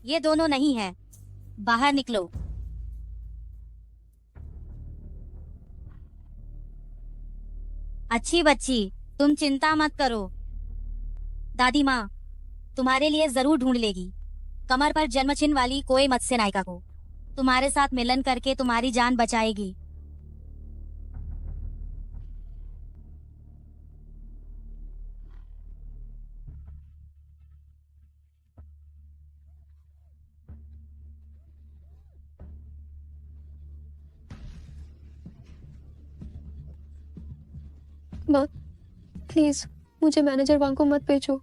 ये दोनों नहीं है, बाहर निकलो। अच्छी बच्ची, तुम चिंता मत करो। दादी माँ तुम्हारे लिए जरूर ढूंढ लेगी कमर पर जन्म चिन्ह वाली कोई मत्स्य नायिका को। तुम्हारे साथ मिलन करके तुम्हारी जान बचाएगी। माँ प्लीज मुझे मैनेजर वांग को मत बेचो।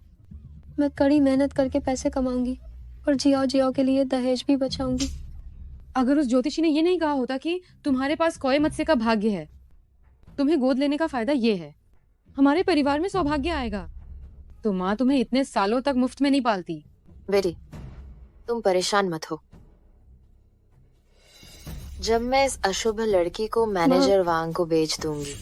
मैं कड़ी मेहनत करके पैसे कमाऊंगी और जियाओ जियाओ के लिए दहेज भी बचाऊंगी। अगर उस ज्योतिषी ने ये नहीं कहा होता कि तुम्हारे पास कोई मत्स्य का भाग्य है, तुम्हें गोद लेने का फायदा ये है, हमारे परिवार में सौभाग्य आएगा, तो माँ तुम्हें इतने सालों तक मुफ्त में नहीं पालती। बेटी, तुम परेशान मत हो। जब मैं इस अशुभ लड़की को मैनेजर वांग को बेच दूंगी,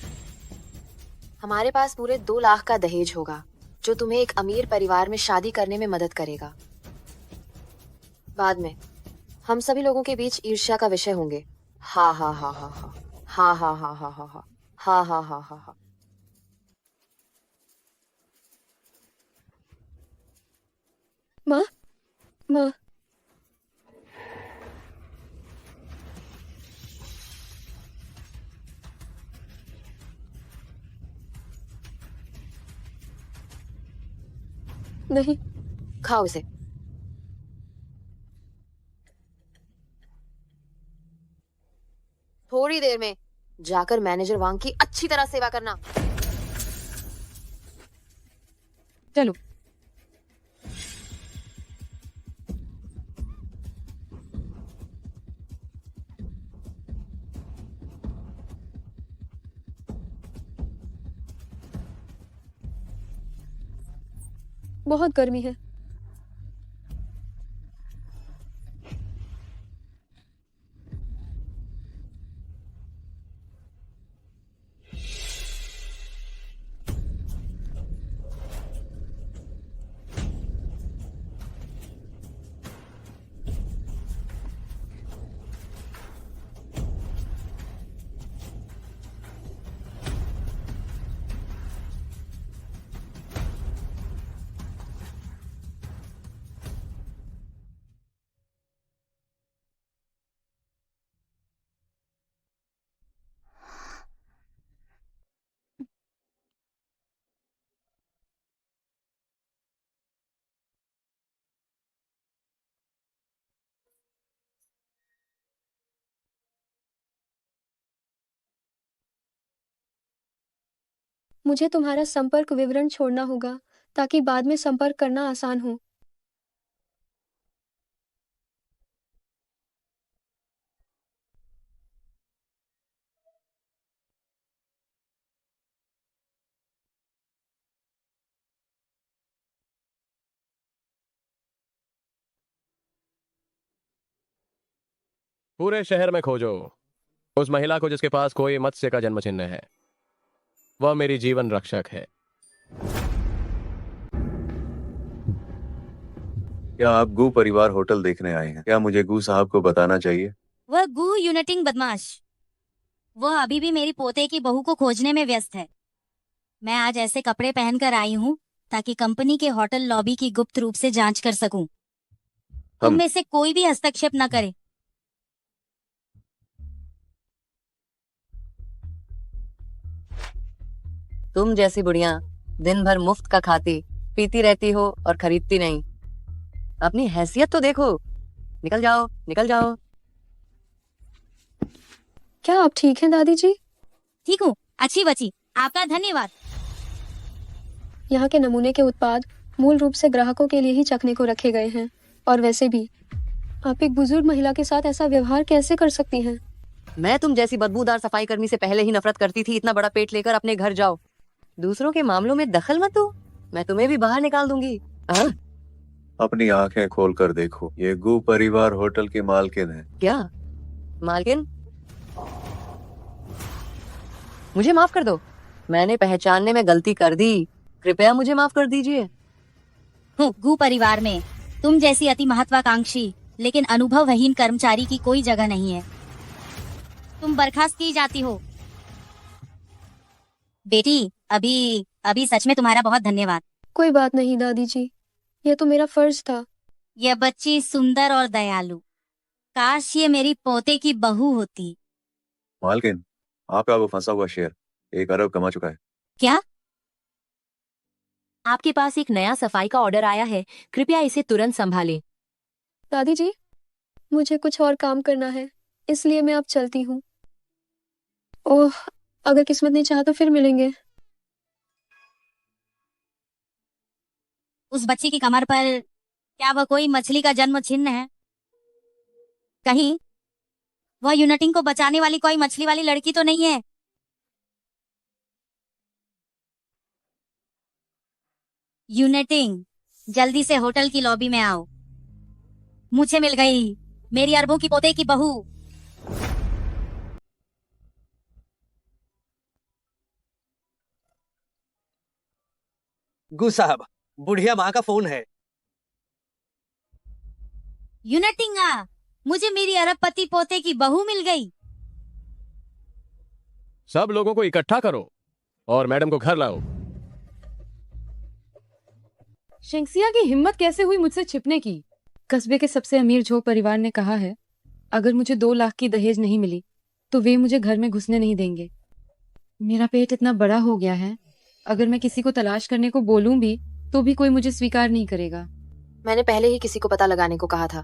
हमारे पास पूरे 2 लाख का दहेज होगा, जो तुम्हें एक अमीर परिवार में शादी करने में मदद करेगा। बाद में हम सभी लोगों के बीच ईर्ष्या का विषय होंगे। हा हा हा हा हा हा हा हा हा हा हा हा हा हा हा। माँ माँ नहीं, खाओ इसे। थोड़ी देर में जाकर मैनेजर वांग की अच्छी तरह सेवा करना। चलो। बहुत गर्मी है। मुझे तुम्हारा संपर्क विवरण छोड़ना होगा ताकि बाद में संपर्क करना आसान हो। पूरे शहर में खोजो उस महिला को जिसके पास कोई मत्स्य का जन्म चिन्ह है। वह मेरी जीवन रक्षक है। क्या आप गू परिवार होटल देखने आए हैं? क्या मुझे गू साहब को बताना चाहिए? वह गू यूनिटिंग बदमाश, वह अभी भी मेरी पोते की बहू को खोजने में व्यस्त है। मैं आज ऐसे कपड़े पहनकर आई हूँ ताकि कंपनी के होटल लॉबी की गुप्त रूप से जांच कर सकूं। तुम में से कोई भी हस्तक्षेप न करे। तुम जैसी बुढ़िया दिन भर मुफ्त का खाती पीती रहती हो और खरीदती नहीं। अपनी हैसियत तो देखो। निकल जाओ, निकल जाओ। क्या आप ठीक हैं दादी जी? ठीक हूँ, अच्छी बची, आपका धन्यवाद। यहाँ के नमूने के उत्पाद मूल रूप से ग्राहकों के लिए ही चखने को रखे गए हैं, और वैसे भी आप एक बुजुर्ग महिला के साथ ऐसा व्यवहार कैसे कर सकती हैं? मैं तुम जैसी बदबूदार सफाई कर्मी से पहले ही नफरत करती थी। इतना बड़ा पेट लेकर अपने घर जाओ। दूसरों के मामलों में दखल मत दो, मैं तुम्हें भी बाहर निकाल दूंगी। अपनी आंखें खोल कर देखो, ये गू परिवार होटल की मालकिन है। क्या मालकिन? मुझे माफ कर दो, मैंने पहचानने में गलती कर दी। कृपया मुझे माफ कर दीजिए। हूँ गू परिवार में तुम जैसी अति महत्वाकांक्षी लेकिन अनुभवहीन कर्मचारी की कोई जगह नहीं है। तुम बर्खास्त की जाती हो। बेटी, अभी अभी सच में तुम्हारा बहुत धन्यवाद। कोई बात नहीं दादी जी, यह तो मेरा फर्ज था। यह बच्ची सुंदर और दयालु, काश ये मेरी पोते की बहू होती। मालकिन, आपका वो फंसा हुआ शेयर 1 अरब कमा चुका है। क्या? आपके पास एक नया सफाई का ऑर्डर आया है, कृपया इसे तुरंत संभालें। दादी जी, मुझे कुछ और काम करना है, इसलिए मैं अब चलती हूँ। ओह, अगर किस्मत ने चाहा तो फिर मिलेंगे। उस बच्ची की कमर पर क्या वह कोई मछली का जन्म चिन्ह है? कहीं वह यूनिटिंग को बचाने वाली कोई मछली वाली लड़की तो नहीं है? यूनिटिंग, जल्दी से होटल की लॉबी में आओ। मुझे मिल गई मेरी अरबों की पोते की बहू। गु साहब, बुढ़िया माँ का फोन है। यूनिटिंगा, मुझे मेरी अरबपति पोते की बहू मिल गई। सब लोगों को इकट्ठा करो और मैडम को घर लाओ। शेंक्सिया की हिम्मत कैसे हुई मुझसे छिपने की? कस्बे के सबसे अमीर झो परिवार ने कहा है, अगर मुझे 2 लाख की दहेज नहीं मिली तो वे मुझे घर में घुसने नहीं देंगे। मेरा पेट इतना बड़ा हो गया है, अगर मैं किसी को तलाश करने को बोलूं भी तो भी कोई मुझे स्वीकार नहीं करेगा। मैंने पहले ही किसी को पता लगाने को कहा था।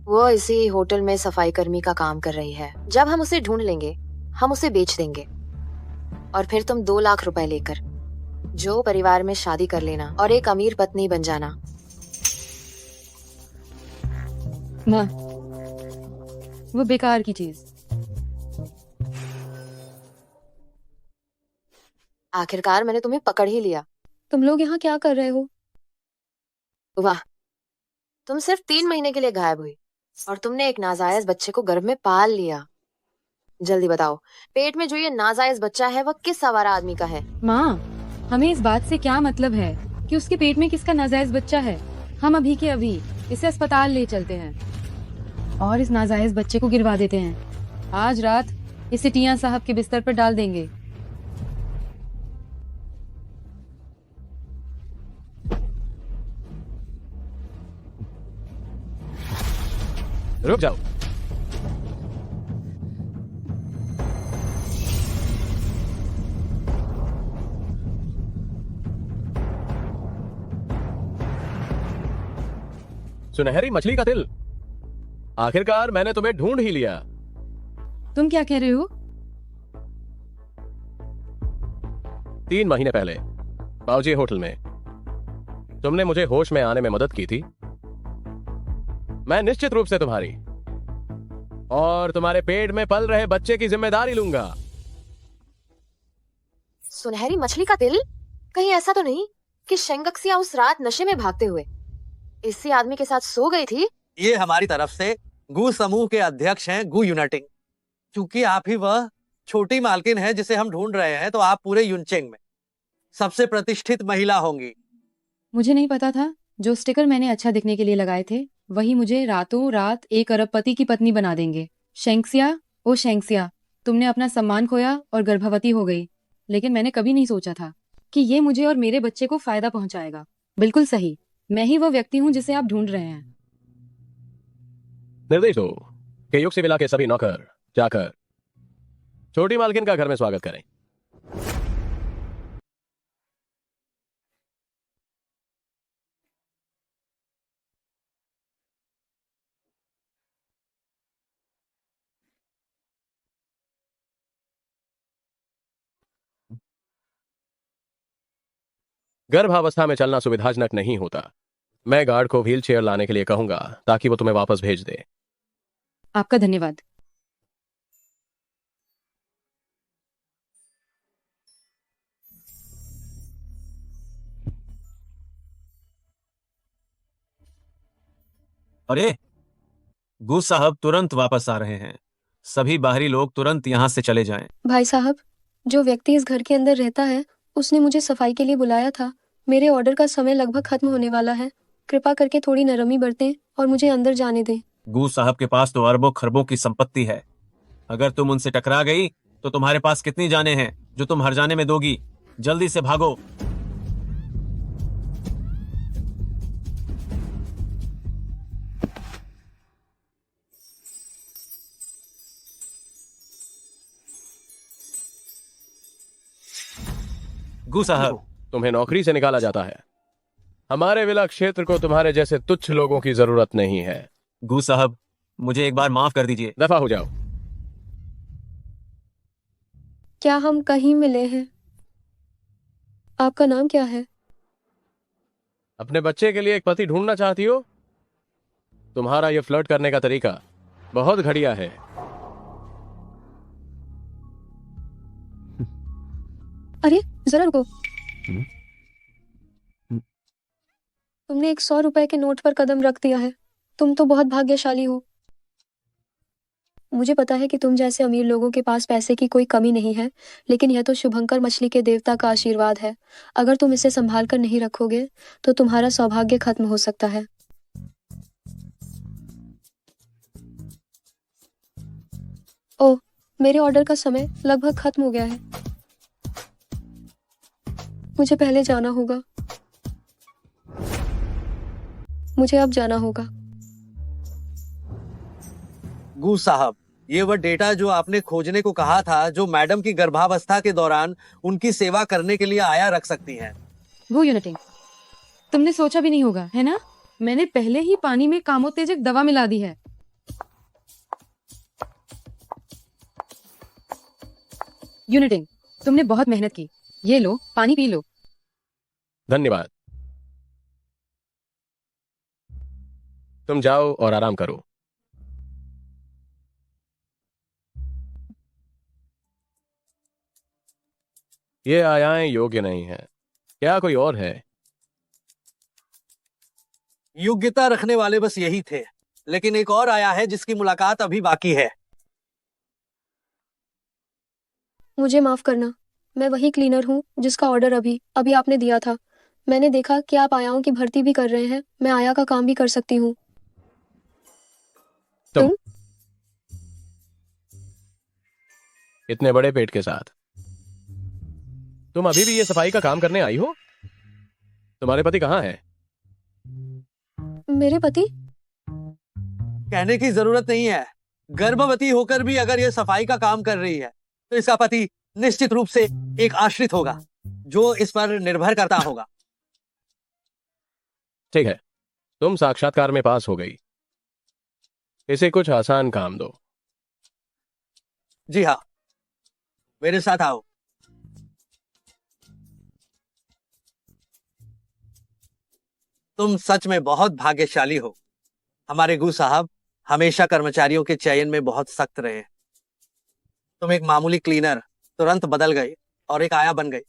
वो इसी होटल में सफाई कर्मी का काम कर रही है। जब हम उसे ढूंढ लेंगे, हम उसे बेच देंगे और फिर तुम 2 लाख रुपए लेकर जो परिवार में शादी कर लेना और एक अमीर पत्नी बन जाना। माँ, वो बेकार की चीज। आखिरकार मैंने तुम्हें पकड़ ही लिया। तुम लोग यहाँ क्या कर रहे हो? वाह, तुम सिर्फ 3 महीने के लिए गायब हुई और तुमने एक नाजायज बच्चे को गर्भ में पाल लिया। जल्दी बताओ, पेट में जो ये नाजायज बच्चा है वह किस आवारा आदमी का है? माँ, हमें इस बात से क्या मतलब है कि उसके पेट में किसका नाजायज बच्चा है। हम अभी के अभी इसे अस्पताल ले चलते हैं और इस नाजायज बच्चे को गिरवा देते हैं। आज रात इसे टिया साहब के बिस्तर पर डाल देंगे। रुक जाओ। सुनहरी मछली का दिल, आखिरकार मैंने तुम्हें ढूंढ ही लिया। तुम क्या कह रहे हो? 3 महीने पहले बाऊजी होटल में तुमने मुझे होश में आने में मदद की थी। मैं निश्चित रूप से तुम्हारी और तुम्हारे पेट में पल रहे बच्चे की जिम्मेदारी लूंगा। सुनहरी मछली का दिल? कहीं ऐसा तो नहीं कि शेंगक्सिया उस रात नशे में भागते हुए इसी आदमी के साथ सो गई थी? ये हमारी तरफ से गु समूह के अध्यक्ष हैं गु यूनिटिंग। क्योंकि आप ही वह छोटी मालकिन है जिसे हम ढूंढ रहे हैं, तो आप पूरे यूनचेंग में सबसे प्रतिष्ठित महिला होंगी। मुझे नहीं पता था जो स्टिकर मैंने अच्छा दिखने के लिए लगाए थे वही मुझे रातों रात 1 अरबपति की पत्नी बना देंगे। शेंक्सिया, ओ शेंक्सिया, तुमने अपना सम्मान खोया और गर्भवती हो गई, लेकिन मैंने कभी नहीं सोचा था कि ये मुझे और मेरे बच्चे को फायदा पहुंचाएगा। बिल्कुल सही, मैं ही वो व्यक्ति हूँ जिसे आप ढूंढ रहे हैं। निर्देश हो कि युग सिविला के सभी नौकर जाकर छोटी मालकिन का घर में स्वागत करें। गर्भावस्था में चलना सुविधाजनक नहीं होता। मैं गार्ड को व्हील चेयर लाने के लिए कहूंगा ताकि वो तुम्हें वापस भेज दे। आपका धन्यवाद। अरे, गु साहब तुरंत वापस आ रहे हैं। सभी बाहरी लोग तुरंत यहाँ से चले जाएं। भाई साहब, जो व्यक्ति इस घर के अंदर रहता है उसने मुझे सफाई के लिए बुलाया था। मेरे ऑर्डर का समय लगभग खत्म होने वाला है। कृपा करके थोड़ी नरमी बरतें और मुझे अंदर जाने दें। गू साहब के पास तो अरबों खरबों की संपत्ति है। अगर तुम उनसे टकरा गई तो तुम्हारे पास कितनी जानें हैं जो तुम हर जाने में दोगी। जल्दी से भागो। गू साहब, तुम्हें नौकरी से निकाला जाता है। हमारे विला क्षेत्र को तुम्हारे जैसे तुच्छ लोगों की जरूरत नहीं है। गू साहब, मुझे एक बार माफ कर दीजिए। दफा हो जाओ। क्या हम कहीं मिले हैं? आपका नाम क्या है? अपने बच्चे के लिए एक पति ढूंढना चाहती हो? तुम्हारा ये फ्लर्ट करने का तरीका बहुत घटिया है। अरे जरा रुको। तुमने एक 100 रुपए के नोट पर कदम रख दिया है। तुम तो बहुत भाग्यशाली हो। मुझे पता है कि तुम जैसे अमीर लोगों के पास पैसे की कोई कमी नहीं है, लेकिन यह तो शुभंकर मछली के देवता का आशीर्वाद है। अगर तुम इसे संभाल कर नहीं रखोगे तो तुम्हारा सौभाग्य खत्म हो सकता है। ओह, मेरे ऑर्डर का समय लगभग खत्म हो गया है। मुझे पहले जाना होगा। मुझे अब जाना होगा। गू साहब, ये वह डेटा जो आपने खोजने को कहा था, जो मैडम की गर्भावस्था के दौरान उनकी सेवा करने के लिए आया रख सकती हैं। गू यूनिटिंग, तुमने सोचा भी नहीं होगा, है ना? मैंने पहले ही पानी में कामोत्तेजक दवा मिला दी है। यूनिटिंग, तुमने बहुत मेहनत की। ये लो, पानी पी लो। धन्यवाद। तुम जाओ और आराम करो। ये आयाएं योग्य नहीं है। क्या कोई और है? योग्यता रखने वाले बस यही थे, लेकिन एक और आया है जिसकी मुलाकात अभी बाकी है। मुझे माफ करना, मैं वही क्लीनर हूँ जिसका ऑर्डर अभी अभी आपने दिया था। मैंने देखा कि आप आयाओं की भर्ती भी कर रहे हैं। मैं आया का काम भी कर सकती हूँ। तुम इतने बड़े पेट के साथ तुम अभी भी ये सफाई का काम करने आई हो? तुम्हारे पति कहाँ हैं? मेरे पति? कहने की जरूरत नहीं है। गर्भवती होकर भी अगर ये सफाई का काम कर रही है तो इसका पति निश्चित रूप से एक आश्रित होगा जो इस पर निर्भर करता होगा। ठीक है, तुम साक्षात्कार में पास हो गई। इसे कुछ आसान काम दो। जी हाँ, मेरे साथ आओ। तुम सच में बहुत भाग्यशाली हो। हमारे गू साहब हमेशा कर्मचारियों के चयन में बहुत सख्त रहे। तुम एक मामूली क्लीनर तुरंत बदल गई और एक आया बन गई।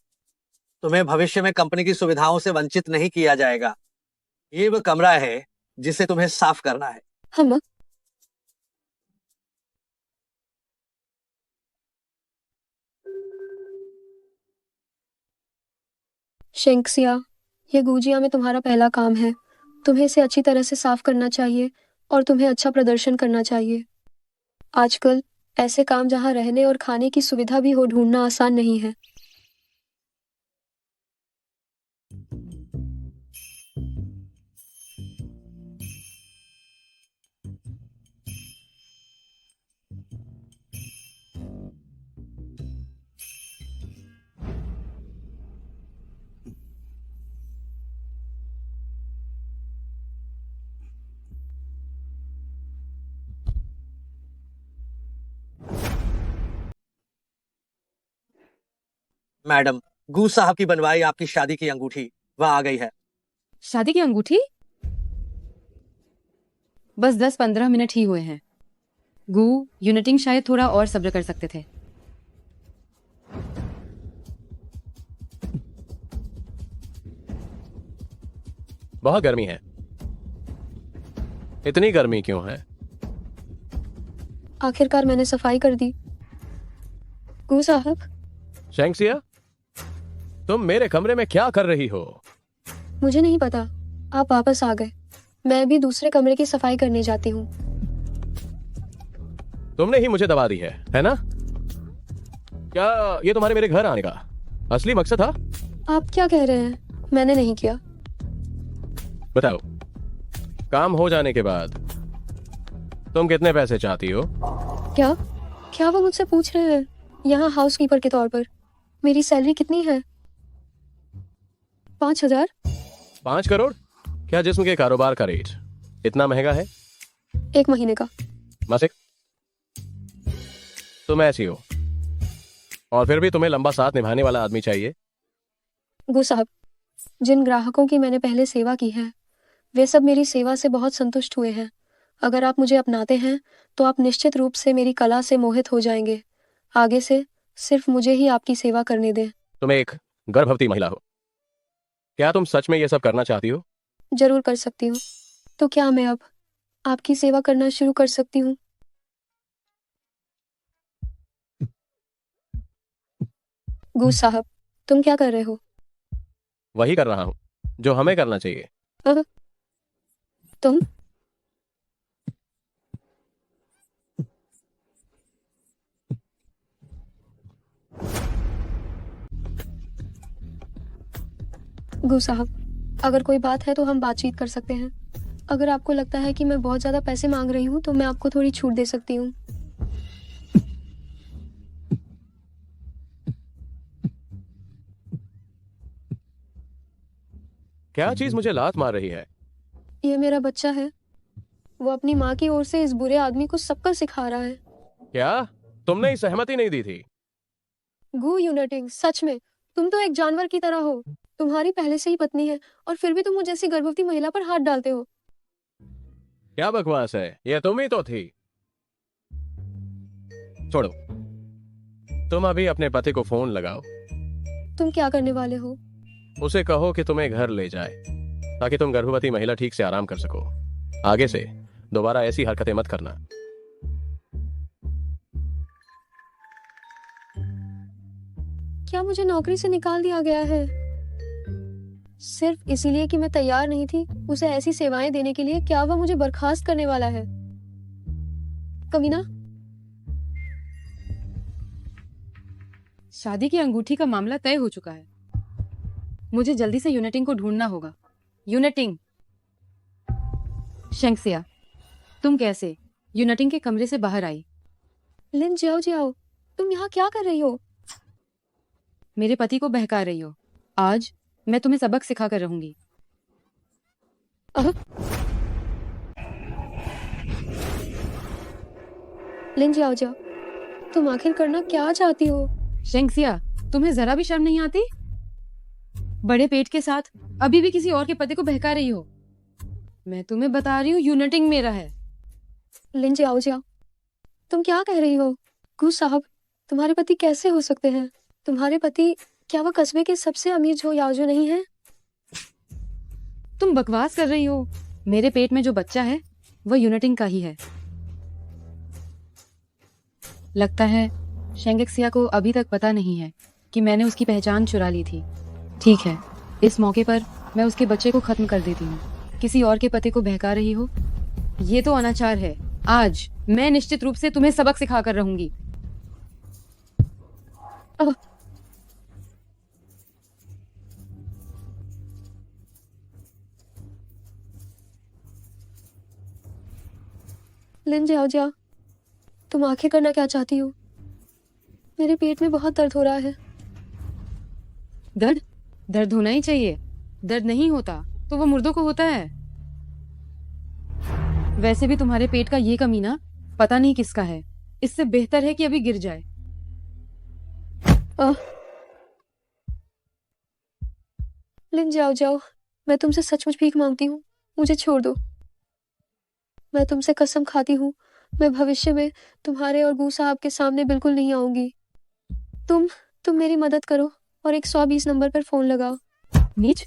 तुम्हें भविष्य में कंपनी की सुविधाओं से वंचित नहीं किया जाएगा। ये वो कमरा है जिसे तुम्हें साफ करना है। हम शेंक्सिया, ये गुजिया में तुम्हारा पहला काम है। तुम्हें इसे अच्छी तरह से साफ करना चाहिए और तुम्हें अच्छा प्रदर्शन करना चाहिए। आजकल ऐसे काम जहाँ रहने और खाने की सुविधा भी हो ढूंढना आसान नहीं है। मैडम, गू साहब की बनवाई आपकी शादी की अंगूठी वह आ गई है। शादी की अंगूठी? बस 10-15 मिनट ही हुए हैं। गू यूनिटिंग शायद थोड़ा और सब्र कर सकते थे। बहुत गर्मी है। इतनी गर्मी क्यों है? आखिरकार मैंने सफाई कर दी। गू साहब, शेंक्सिया, तुम मेरे कमरे में क्या कर रही हो? मुझे नहीं पता। आप वापस आ गए। मैं भी दूसरे कमरे की सफाई करने जाती हूँ। तुमने ही मुझे दबा दी है ना? क्या ये तुम्हारे मेरे घर आने का असली मकसद था? आप क्या कह रहे हैं? मैंने नहीं किया। बताओ, काम हो जाने के बाद तुम कितने पैसे चाहती हो? क्या क्या वो मुझसे पूछ रहे हैं? यहाँ हाउसकीपर के तौर पर मेरी सैलरी कितनी है? 5,000। 5 करोड़? क्या जिस्म के कारोबार का रेट इतना महंगा है? 1 महीने का। मासिक? तुम ऐसी हो, और फिर भी तुम्हें लंबा साथ निभाने वाला आदमी चाहिए। गो साहब, जिन ग्राहकों की मैंने पहले सेवा की है वे सब मेरी सेवा से बहुत संतुष्ट हुए हैं। अगर आप मुझे अपनाते हैं तो आप निश्चित रूप से मेरी कला से मोहित हो जाएंगे। आगे से सिर्फ मुझे ही आपकी सेवा करने दें। तुम एक गर्भवती महिला हो। क्या तुम सच में ये सब करना चाहती हो? जरूर कर सकती हूँ। तो क्या मैं अब आपकी सेवा करना शुरू कर सकती हूँ? गूस साहब, तुम क्या कर रहे हो? वही कर रहा हूं जो हमें करना चाहिए। तुम गू साहब, अगर कोई बात है तो हम बातचीत कर सकते हैं। अगर आपको लगता है कि मैं बहुत ज्यादा पैसे मांग रही हूँ तो मैं आपको थोड़ी छूट दे सकती हूँ। क्या चीज मुझे लात मार रही है? ये मेरा बच्चा है। वो अपनी माँ की ओर से इस बुरे आदमी को सबका सिखा रहा है। क्या तुमने ही सहमति नहीं दी थी? गू यूनिटिंग, सच में तुम तो एक जानवर की तरह हो। तुम्हारी पहले से ही पत्नी है और फिर भी तुम मुझ जैसी गर्भवती महिला पर हाथ डालते हो। क्या बकवास है, ये तुम ही तो थी। छोड़ो, तुम अभी अपने पति को फोन लगाओ। तुम क्या करने वाले हो? उसे कहो कि तुम्हें घर ले जाए ताकि तुम गर्भवती महिला ठीक से आराम कर सको। आगे से दोबारा ऐसी हरकतें मत करना। क्या मुझे नौकरी से निकाल दिया गया है सिर्फ इसीलिए कि मैं तैयार नहीं थी उसे ऐसी सेवाएं देने के लिए? क्या वह मुझे बर्खास्त करने वाला है? कमीना। शादी की अंगूठी का मामला तय हो चुका है। मुझे जल्दी से यूनिटिंग को ढूंढना होगा। यूनिटिंग। शेंक्सिया, तुम कैसे यूनिटिंग के कमरे से बाहर आई? लिन जाओ जाओ, तुम यहाँ क्या कर रही हो? मेरे पति को बहका रही हो। आज मैं तुम्हें सबक सिखा कर रहूंगी। लिन जाओ जाओ, तुम आखिर करना क्या चाहती हो? शेंक्सिया, तुम्हें जरा भी शर्म नहीं आती? बड़े पेट के साथ अभी भी किसी और के पति को बहका रही हो। मैं तुम्हें बता रही हूँ, यूनिटिंग मेरा है। लिन जाओ जाओ, तुम क्या कह रही हो? गू साहब, तुम्हारे पति कैसे हो सकते हैं? तुम्हारे पति, क्या वह कस्बे के सबसे अमीर जो याजो नहीं है? तुम बकवास कर रही हो। मेरे पेट में जो बच्चा है वह यूनिटिंग का ही है। लगता है शेंगक्सिया को अभी तक पता नहीं है कि मैंने उसकी पहचान चुरा ली थी। ठीक है, इस मौके पर मैं उसके बच्चे को खत्म कर देती हूँ। किसी और के पति को बहका रही हो, ये तो अनाचार है। आज मैं निश्चित रूप से तुम्हें सबक सिखा कर रहूंगी। लिन जाओ जाओ, तुम आखिर करना क्या चाहती हो? मेरे पेट में बहुत दर्द हो रहा है। दर्द? दर्द होना ही चाहिए। दर्द नहीं होता तो वो मुर्दों को होता है। वैसे भी तुम्हारे पेट का ये कमीना पता नहीं किसका है। इससे बेहतर है कि अभी गिर जाए। लिन जाओ जाओ, मैं तुमसे सचमुच भीख मांगती हूँ, मुझे छोड़ दो। मैं तुमसे कसम खाती हूँ, मैं भविष्य में तुम्हारे और गू साहब के सामने बिल्कुल नहीं आऊंगी। तुम मेरी मदद करो और 120 नंबर पर फोन लगाओ। नीच,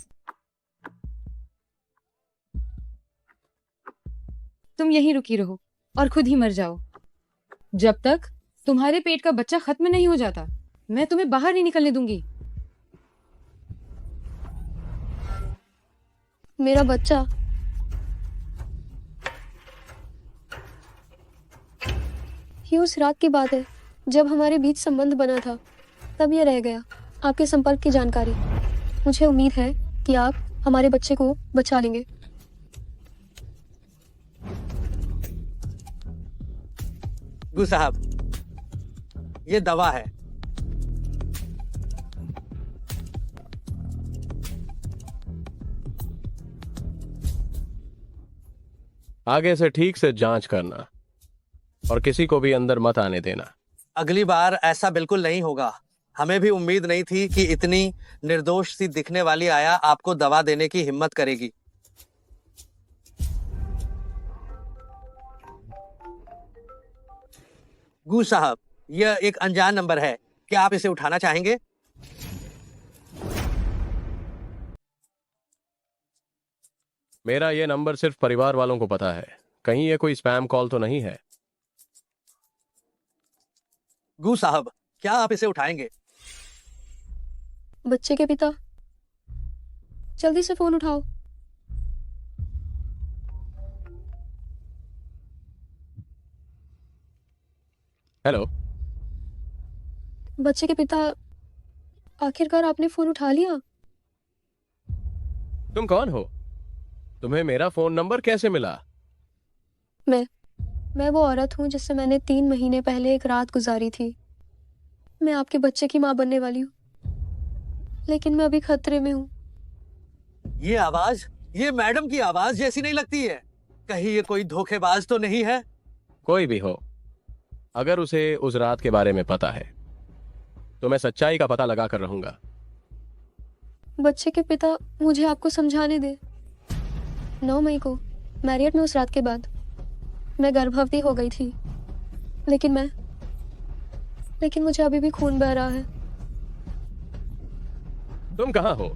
तुम यहीं रुकी रहो और खुद ही मर जाओ। जब तक तुम्हारे पेट का बच्चा खत्म नहीं हो जाता मैं तुम्हें बाहर नहीं निकलने दूंगी। मेरा बच्चा। ये उस रात की बात है जब हमारे बीच संबंध बना था, तब ये रह गया आपके संपर्क की जानकारी। मुझे उम्मीद है कि आप हमारे बच्चे को बचा लेंगे। गु साहब, ये दवा है। आगे से ठीक से जांच करना और किसी को भी अंदर मत आने देना। अगली बार ऐसा बिल्कुल नहीं होगा। हमें भी उम्मीद नहीं थी कि इतनी निर्दोष सी दिखने वाली आया आपको दवा देने की हिम्मत करेगी। गु साहब, यह एक अनजान नंबर है, क्या आप इसे उठाना चाहेंगे? मेरा ये नंबर सिर्फ परिवार वालों को पता है, कहीं ये कोई स्पैम कॉल तो नहीं है। गु साहब, क्या आप इसे उठाएंगे? बच्चे के पिता, जल्दी से फोन उठाओ। हेलो। बच्चे के पिता, आखिरकार आपने फोन उठा लिया। तुम कौन हो? तुम्हें मेरा फोन नंबर कैसे मिला? मैं वो औरत हूँ जिससे मैंने 3 महीने पहले एक रात गुजारी थी। मैं आपके बच्चे की माँ बनने वाली हूँ, लेकिन मैं अभी खतरे में हूँ। ये आवाज, ये मैडम की आवाज जैसी नहीं लगती है। कहीं ये कोई धोखेबाज तो नहीं है? कोई भी हो, अगर उसे उस रात के बारे में पता है तो मैं सच्चाई का पता लगा कर रहूंगा। बच्चे के पिता, मुझे आपको समझाने दे। 9 मई को मैरियट में उस रात के बाद मैं गर्भवती हो गई थी, लेकिन मुझे अभी भी खून बह रहा है। तुम कहाँ हो?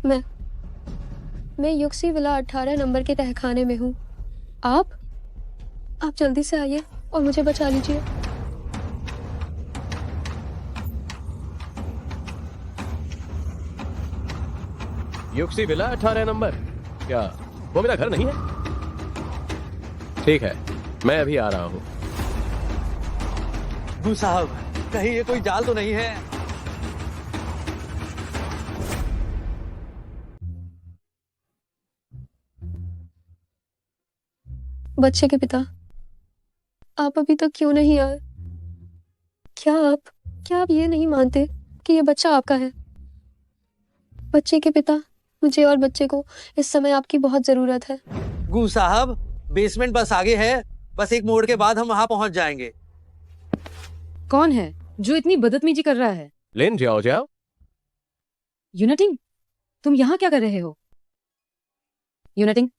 मैं युक्सी विला 18 नंबर के तहखाने में हूँ। आप जल्दी से आइए और मुझे बचा लीजिए। युक्सी विला 18 नंबर? क्या वो मेरा घर नहीं है? ठीक है, मैं अभी आ रहा हूँ। गु साहब, कहीं ये कोई जाल तो नहीं है? बच्चे के पिता, आप अभी तक क्यों नहीं आए? क्या आप ये नहीं मानते कि ये बच्चा आपका है? बच्चे के पिता, मुझे और बच्चे को इस समय आपकी बहुत जरूरत है। गु साहब, बेसमेंट बस आगे है, बस एक मोड़ के बाद हम वहां पहुंच जाएंगे। कौन है जो इतनी बदतमीजी कर रहा है? लेन जाओ। यूनाटिंग, तुम यहाँ क्या कर रहे हो? यूनाटिंग,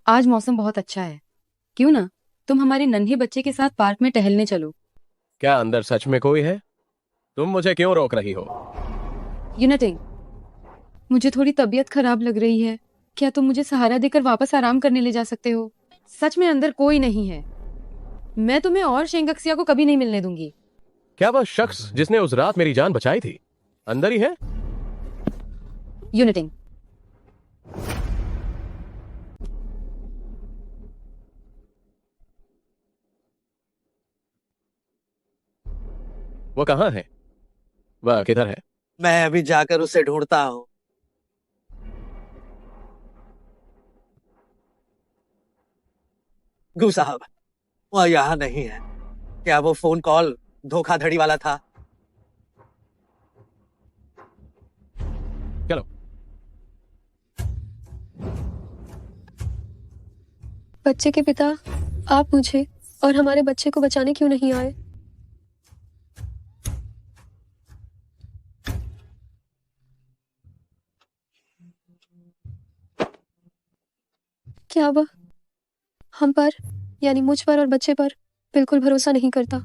आज मौसम बहुत अच्छा है, क्यों ना तुम हमारे नन्हे बच्चे के साथ पार्क में टहलने चलो। क्या अंदर सच में कोई है? तुम मुझे क्यों रोक रही हो? यूनाटिंग, मुझे थोड़ी तबीयत खराब लग रही है, क्या तुम मुझे सहारा देकर वापस आराम करने ले जा सकते हो? सच में अंदर कोई नहीं है। मैं तुम्हें और शेंगक्सिया को कभी नहीं मिलने दूंगी। क्या वह शख्स जिसने उस रात मेरी जान बचाई थी अंदर ही है? यूनिटिंग, वो कहाँ है? वह किधर है? मैं अभी जाकर उसे ढूंढता हूँ। गु साहब, वह यहाँ नहीं है। क्या वो फोन कॉल धोखाधड़ी वाला था? चलो। बच्चे के पिता, आप मुझे और हमारे बच्चे को बचाने क्यों नहीं आए? क्या वह हम पर, यानी मुझ पर और बच्चे पर बिल्कुल भरोसा नहीं करता?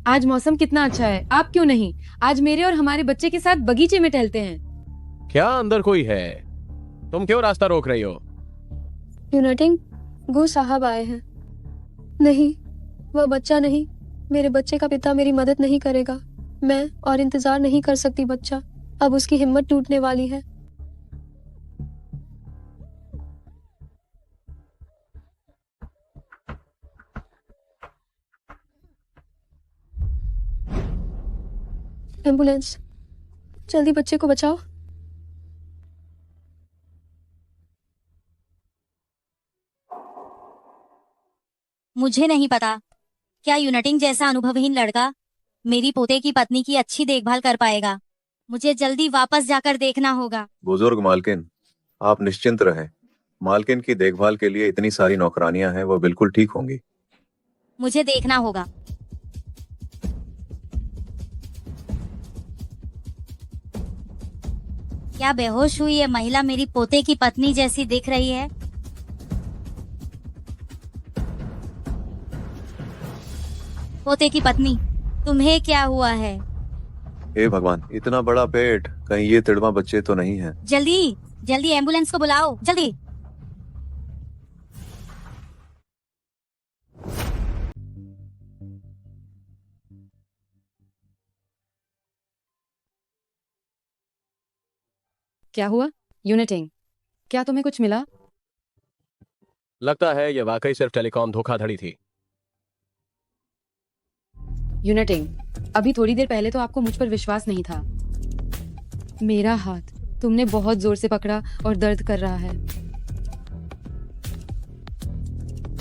आज मौसम कितना अच्छा है, आप क्यों नहीं आज मेरे और हमारे बच्चे के साथ बगीचे में टहलते हैं? क्या अंदर कोई है? तुम क्यों रास्ता रोक रही हो? यूनाटिंग, गु साहब आए हैं। नहीं, वह बच्चा नहीं, मेरे बच्चे का पिता मेरी मदद नहीं करेगा। मैं और इंतजार नहीं कर सकती बच्चा, अब उसकी हिम्मत टूटने वाली है। एम्बुलेंस, जल्दी बच्चे को बचाओ। मुझे नहीं पता क्या यूनिटिंग जैसा अनुभवहीन लड़का मेरी पोते की पत्नी की अच्छी देखभाल कर पाएगा। मुझे जल्दी वापस जाकर देखना होगा। बुजुर्ग मालकिन, आप निश्चिंत रहें। मालकिन की देखभाल के लिए इतनी सारी नौकरानियां हैं, वो बिल्कुल ठीक होंगी। मुझे देखना होगा। क्या बेहोश हुई ये महिला मेरी पोते की पत्नी जैसी दिख रही है? पोते की पत्नी, तुम्हें क्या हुआ है? हे भगवान, इतना बड़ा पेट, कहीं ये तिड़वा बच्चे तो नहीं है? जल्दी जल्दी एम्बुलेंस को बुलाओ, जल्दी। क्या हुआ? यूनिटिंग, क्या तुम्हें कुछ मिला? लगता है ये वाकई सिर्फ टेलीकॉम धोखाधड़ी थी। यूनिटिंग, अभी थोड़ी देर पहले तो आपको मुझ पर विश्वास नहीं था। मेरा हाथ तुमने बहुत जोर से पकड़ा और दर्द कर रहा है।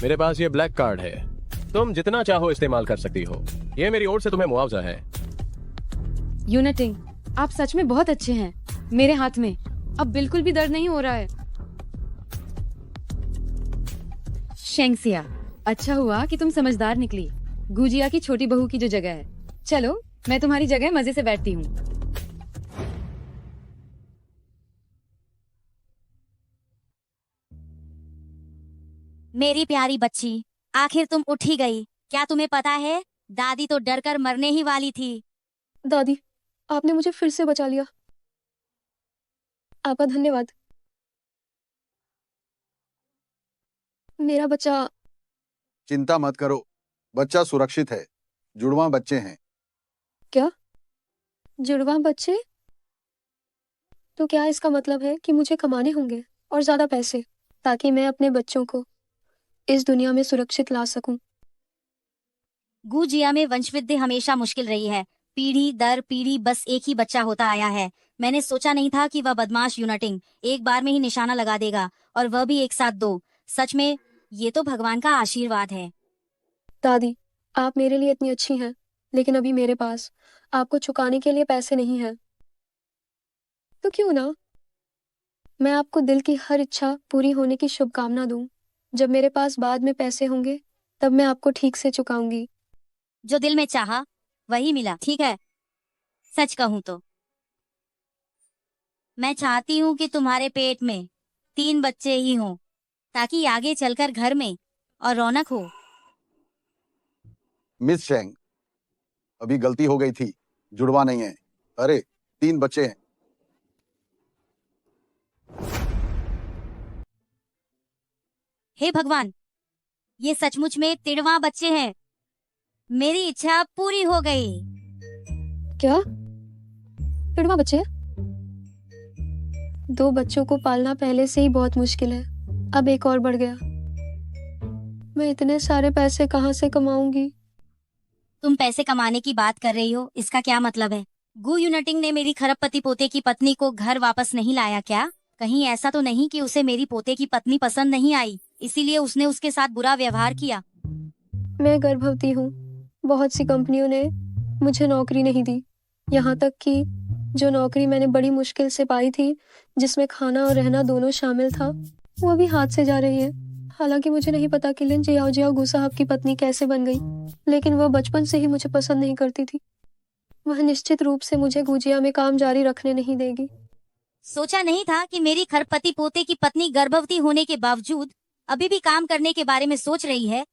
मेरे पास ये ब्लैक कार्ड है, तुम जितना चाहो इस्तेमाल कर सकती हो। ये मेरी ओर से तुम्हें मुआवजा है। यूनिटिंग, आप सच में बहुत अच्छे हैं। मेरे हाथ में अब बिल्कुल भी दर्द नहीं हो रहा है। शेंगसिया, अच्छा हुआ कि तुम समझदार निकली। गुजिया की छोटी बहू की जो जगह है। चलो, मैं तुम्हारी जगह मजे से बैठती हूँ। मेरी प्यारी बच्ची, आखिर तुम उठ ही गई। क्या तुम्हें पता है, दादी तो डर कर मरने ही वाली थी। दादी, आपने मुझे फिर से बचा लिया। आपका धन्यवाद। मेरा बच्चा। चिंता मत करो, बच्चा सुरक्षित है। जुड़वा बच्चे हैं। क्या? जुड़वा बच्चे? तो क्या इसका मतलब है कि मुझे कमाने होंगे और ज्यादा पैसे, ताकि मैं अपने बच्चों को इस दुनिया में सुरक्षित ला सकूं? गुजिया में वंशवृद्धि हमेशा मुश्किल रही है। पीढ़ी दर पीढ़ी बस एक ही बच्चा होता आया है। मैंने सोचा नहीं था कि वह बदमाश यूनिटिंग एक बार में ही निशाना लगा देगा, और वह भी एक साथ दो। सच में ये तो भगवान का आशीर्वाद है। दादी, आप मेरे लिए इतनी अच्छी हैं, लेकिन अभी मेरे पास आपको चुकाने के लिए पैसे नहीं हैं। तो क्यों ना मैं आपको दिल की हर इच्छा पूरी होने की शुभकामना दूं। जब मेरे पास बाद में पैसे होंगे, तब मैं आपको ठीक से चुकाऊंगी। जो दिल में चाहा वही मिला, ठीक है? सच कहूं तो मैं चाहती हूँ कि तुम्हारे पेट में 3 बच्चे ही हों, ताकि आगे चलकर घर में और रौनक हो। मिस शेंग, अभी गलती हो गई थी। जुड़वा नहीं है। अरे, 3 बच्चे हैं। हे भगवान, ये सचमुच में 3वां बच्चे हैं। मेरी इच्छा पूरी हो गई। क्या? जुड़वा बच्चे? 2 बच्चों को पालना पहले से ही बहुत मुश्किल है, अब एक और बढ़ गया। मैं इतने सारे पैसे कहाँ से कमाऊंगी? तुम पैसे कमाने की बात कर रही हो, इसका क्या मतलब है? गु यूनिटिंग ने मेरी खरबपति पोते की पत्नी को घर वापस नहीं लाया क्या? कहीं ऐसा तो नहीं कि उसे मेरी पोते की पत्नी पसंद नहीं आई, इसीलिए उसने उसके साथ बुरा व्यवहार किया? मैं गर्भवती हूँ। बहुत सी कंपनियों ने मुझे नौकरी नहीं दी, यहाँ तक कि जो नौकरी मैंने बड़ी मुश्किल से पाई थी, जिसमें खाना और रहना दोनों शामिल था, वो अभी हाथ से जा रही है। हालांकि मुझे नहीं पता कि लिन जियाओ जियाओ गु साहब की पत्नी कैसे बन गई, लेकिन वह बचपन से ही मुझे पसंद नहीं करती थी। वह निश्चित रूप से मुझे गुजिया में काम जारी रखने नहीं देगी। सोचा नहीं था कि मेरी खरबपति पोते की पत्नी गर्भवती होने के बावजूद अभी भी काम करने के बारे में सोच रही है।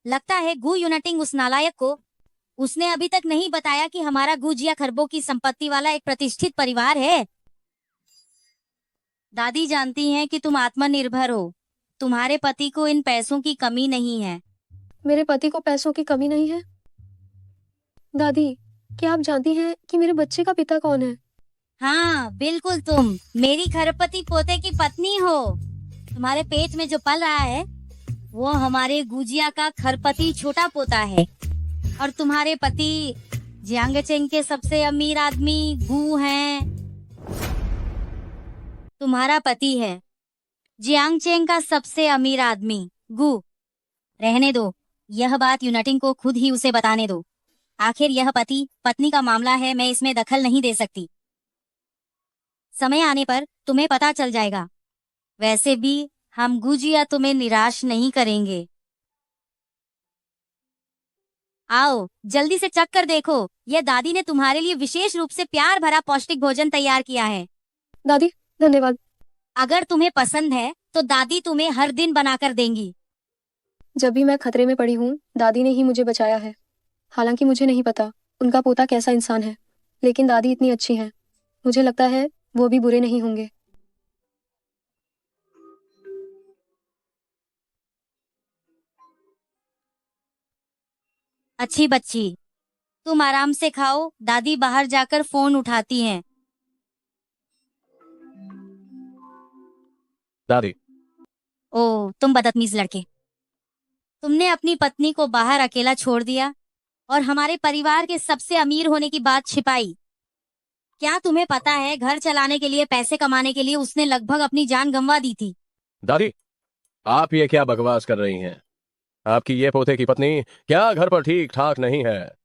लगता है गु यूनिटिंग उस नालायक को उसने अभी तक नहीं बताया कि हमारा गुजिया खरबों की संपत्ति वाला एक प्रतिष्ठित परिवार है। दादी जानती हैं कि तुम आत्मनिर्भर हो, तुम्हारे पति को इन पैसों की कमी नहीं है। मेरे पति को पैसों की कमी नहीं है? दादी, क्या आप जानती हैं कि मेरे बच्चे का पिता कौन है? हाँ बिल्कुल, तुम मेरी खरपति पोते की पत्नी हो। तुम्हारे पेट में जो पल रहा है वो हमारे गुजिया का खरपति छोटा पोता है। और तुम्हारे पति जियांगचेंग के सबसे अमीर आदमी गू हैं। तुम्हारा पति है जियांगचेंग का सबसे अमीर आदमी गू। रहने दो, यह बात यूनटिंग को खुद ही उसे बताने दो। आखिर यह पति पत्नी का मामला है, मैं इसमें दखल नहीं दे सकती। समय आने पर तुम्हें पता चल जाएगा। वैसे भी हम गुजिया तुम्हें निराश नहीं करेंगे। आओ जल्दी से चख कर देखो, यह दादी ने तुम्हारे लिए विशेष रूप से प्यार भरा पौष्टिक भोजन तैयार किया है। दादी धन्यवाद। अगर तुम्हें पसंद है तो दादी तुम्हें हर दिन बनाकर देंगी। जब भी मैं खतरे में पड़ी हूँ दादी ने ही मुझे बचाया है। हालांकि मुझे नहीं पता उनका पोता कैसा इंसान है, लेकिन दादी इतनी अच्छी है, मुझे लगता है वो भी बुरे नहीं होंगे। अच्छी बच्ची, तुम आराम से खाओ, दादी बाहर जाकर फोन उठाती हैं। दादी, ओ तुम बदतमीज लड़के, तुमने अपनी पत्नी को बाहर अकेला छोड़ दिया और हमारे परिवार के सबसे अमीर होने की बात छिपाई। क्या तुम्हें पता है घर चलाने के लिए, पैसे कमाने के लिए उसने लगभग अपनी जान गंवा दी थी। दादी, आप ये क्या बकवास कर रही हैं? आपकी ये पोते की पत्नी क्या घर पर ठीक ठाक नहीं है?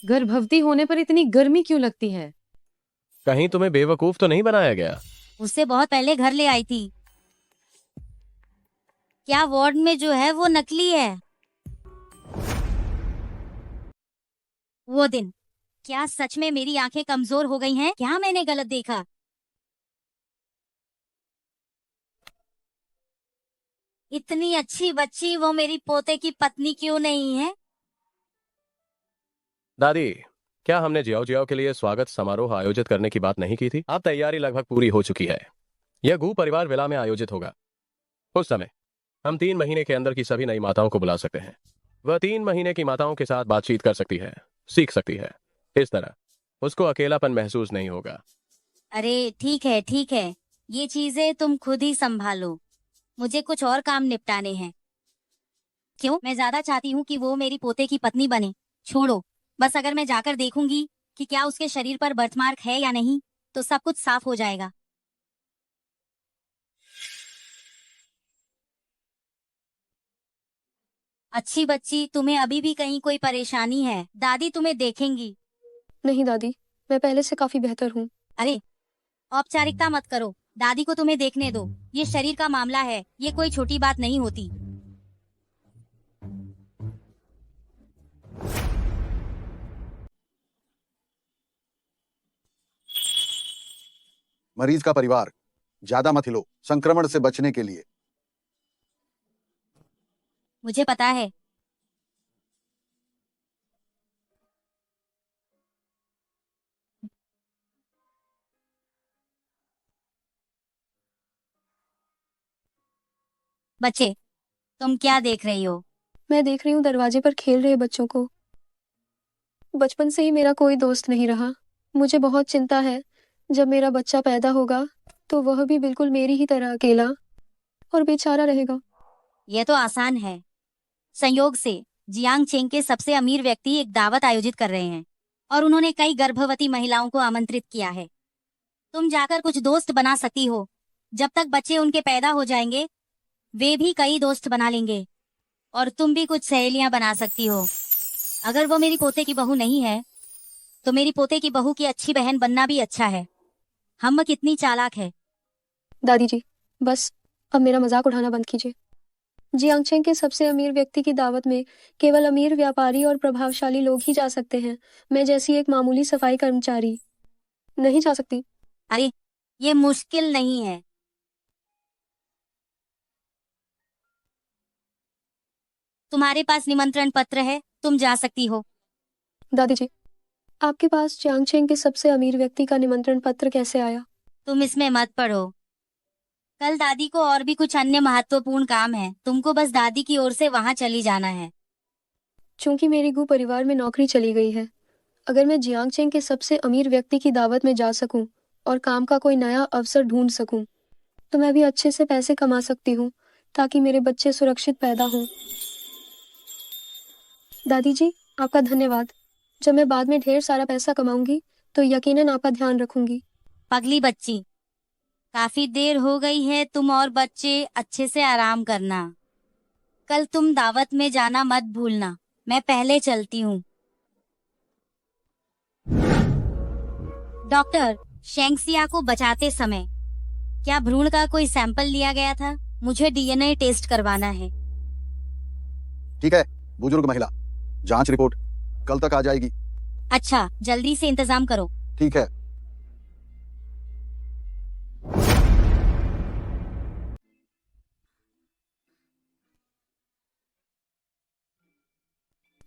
गर्भवती होने पर इतनी गर्मी क्यों लगती है? कहीं तुम्हें बेवकूफ तो नहीं बनाया गया? उससे बहुत पहले घर ले आई थी। क्या वार्ड में जो है वो नकली है? वो दिन, क्या सच में मेरी आंखें कमजोर हो गई हैं? क्या मैंने गलत देखा? इतनी अच्छी बच्ची वो मेरी पोते की पत्नी क्यों नहीं है? दादी, क्या हमने जियाओ जियाओ के लिए स्वागत समारोह आयोजित करने की बात नहीं की थी? अब तैयारी लगभग पूरी हो चुकी है। यह गू परिवार विला में आयोजित होगा। उस समय हम 3 महीने के अंदर की सभी नई माताओं को बुला सकते हैं। वह 3 महीने की माताओं के साथ बातचीत कर सकती है, सीख सकती है। इस तरह उसको अकेलापन महसूस नहीं होगा। अरे ठीक है ठीक है, ये चीजें तुम खुद ही संभालो, मुझे कुछ और काम निपटाने हैं। क्यों? मैं ज्यादा चाहती हूँ कि वो मेरी पोते की पत्नी बने। छोड़ो, बस अगर मैं जाकर देखूंगी कि क्या उसके शरीर पर बर्थमार्क है या नहीं तो सब कुछ साफ हो जाएगा। अच्छी बच्ची, तुम्हें अभी भी कहीं कोई परेशानी है? दादी तुम्हें देखेंगी। नहीं दादी, मैं पहले से काफी बेहतर हूँ। अरे औपचारिकता मत करो, दादी को तुम्हें देखने दो। ये शरीर का मामला है, ये कोई छोटी बात नहीं होती। मरीज का परिवार, ज्यादा मत हिलो संक्रमण से बचने के लिए। मुझे पता है। बच्चे, तुम क्या देख रही हो? मैं देख रही हूँ दरवाजे पर खेल रहे बच्चों को। बचपन से ही मेरा कोई दोस्त नहीं रहा। मुझे बहुत चिंता है, जब मेरा बच्चा पैदा होगा तो वह भी बिल्कुल मेरी ही तरह अकेला और बेचारा रहेगा। यह तो आसान है। संयोग से जियांग चेंग के सबसे अमीर व्यक्ति एक दावत आयोजित कर रहे हैं और उन्होंने कई गर्भवती महिलाओं को आमंत्रित किया है। तुम जाकर कुछ दोस्त बना सकती हो। जब तक बच्चे उनके पैदा हो जाएंगे वे भी कई दोस्त बना लेंगे और तुम भी कुछ सहेलियां बना सकती हो। अगर वो मेरी पोते की बहू नहीं है तो मेरी पोते की बहू की अच्छी बहन बनना भी अच्छा है। हम कितनी चालाक है। दादी जी, बस अब मेरा मजाक उठाना बंद कीजिए। जियांगचेंग के सबसे अमीर व्यक्ति की दावत में केवल अमीर व्यापारी और प्रभावशाली लोग ही जा सकते हैं। मैं जैसी एक मामूली सफाई कर्मचारी नहीं जा सकती। अरे ये मुश्किल नहीं है। तुम्हारे पास निमंत्रण पत्र है, तुम जा सकती हो। दादी जी, आपके पास जियांगचेंग के सबसे अमीर व्यक्ति का निमंत्रण पत्र कैसे आया? तुम इसमें मत पढ़ो। कल दादी को और भी कुछ अन्य महत्वपूर्ण काम है, तुमको बस दादी की ओर से वहां चली जाना है। चूंकि मेरी गु परिवार में नौकरी चली गई है, अगर मैं जियांगचेंग के सबसे अमीर व्यक्ति की दावत में जा सकूं और काम का कोई नया अवसर ढूंढ सकूं, तो मैं भी अच्छे से पैसे कमा सकती हूँ ताकि मेरे बच्चे सुरक्षित पैदा हों। दादी जी, आपका धन्यवाद। जब मैं बाद में ढेर सारा पैसा कमाऊंगी तो यकीनन आपका ध्यान रखूंगी। पगली बच्ची, काफी देर हो गई है, तुम और बच्चे अच्छे से आराम करना। कल तुम दावत में जाना मत भूलना। मैं पहले चलती हूँ। डॉक्टर, शेंगसिया को बचाते समय क्या भ्रूण का कोई सैंपल लिया गया था? मुझे डीएनए टेस्ट करवाना है। ठीक है बुजुर्ग महिला, जांच रिपोर्ट कल तक आ जाएगी। अच्छा, जल्दी से इंतजाम करो। ठीक है।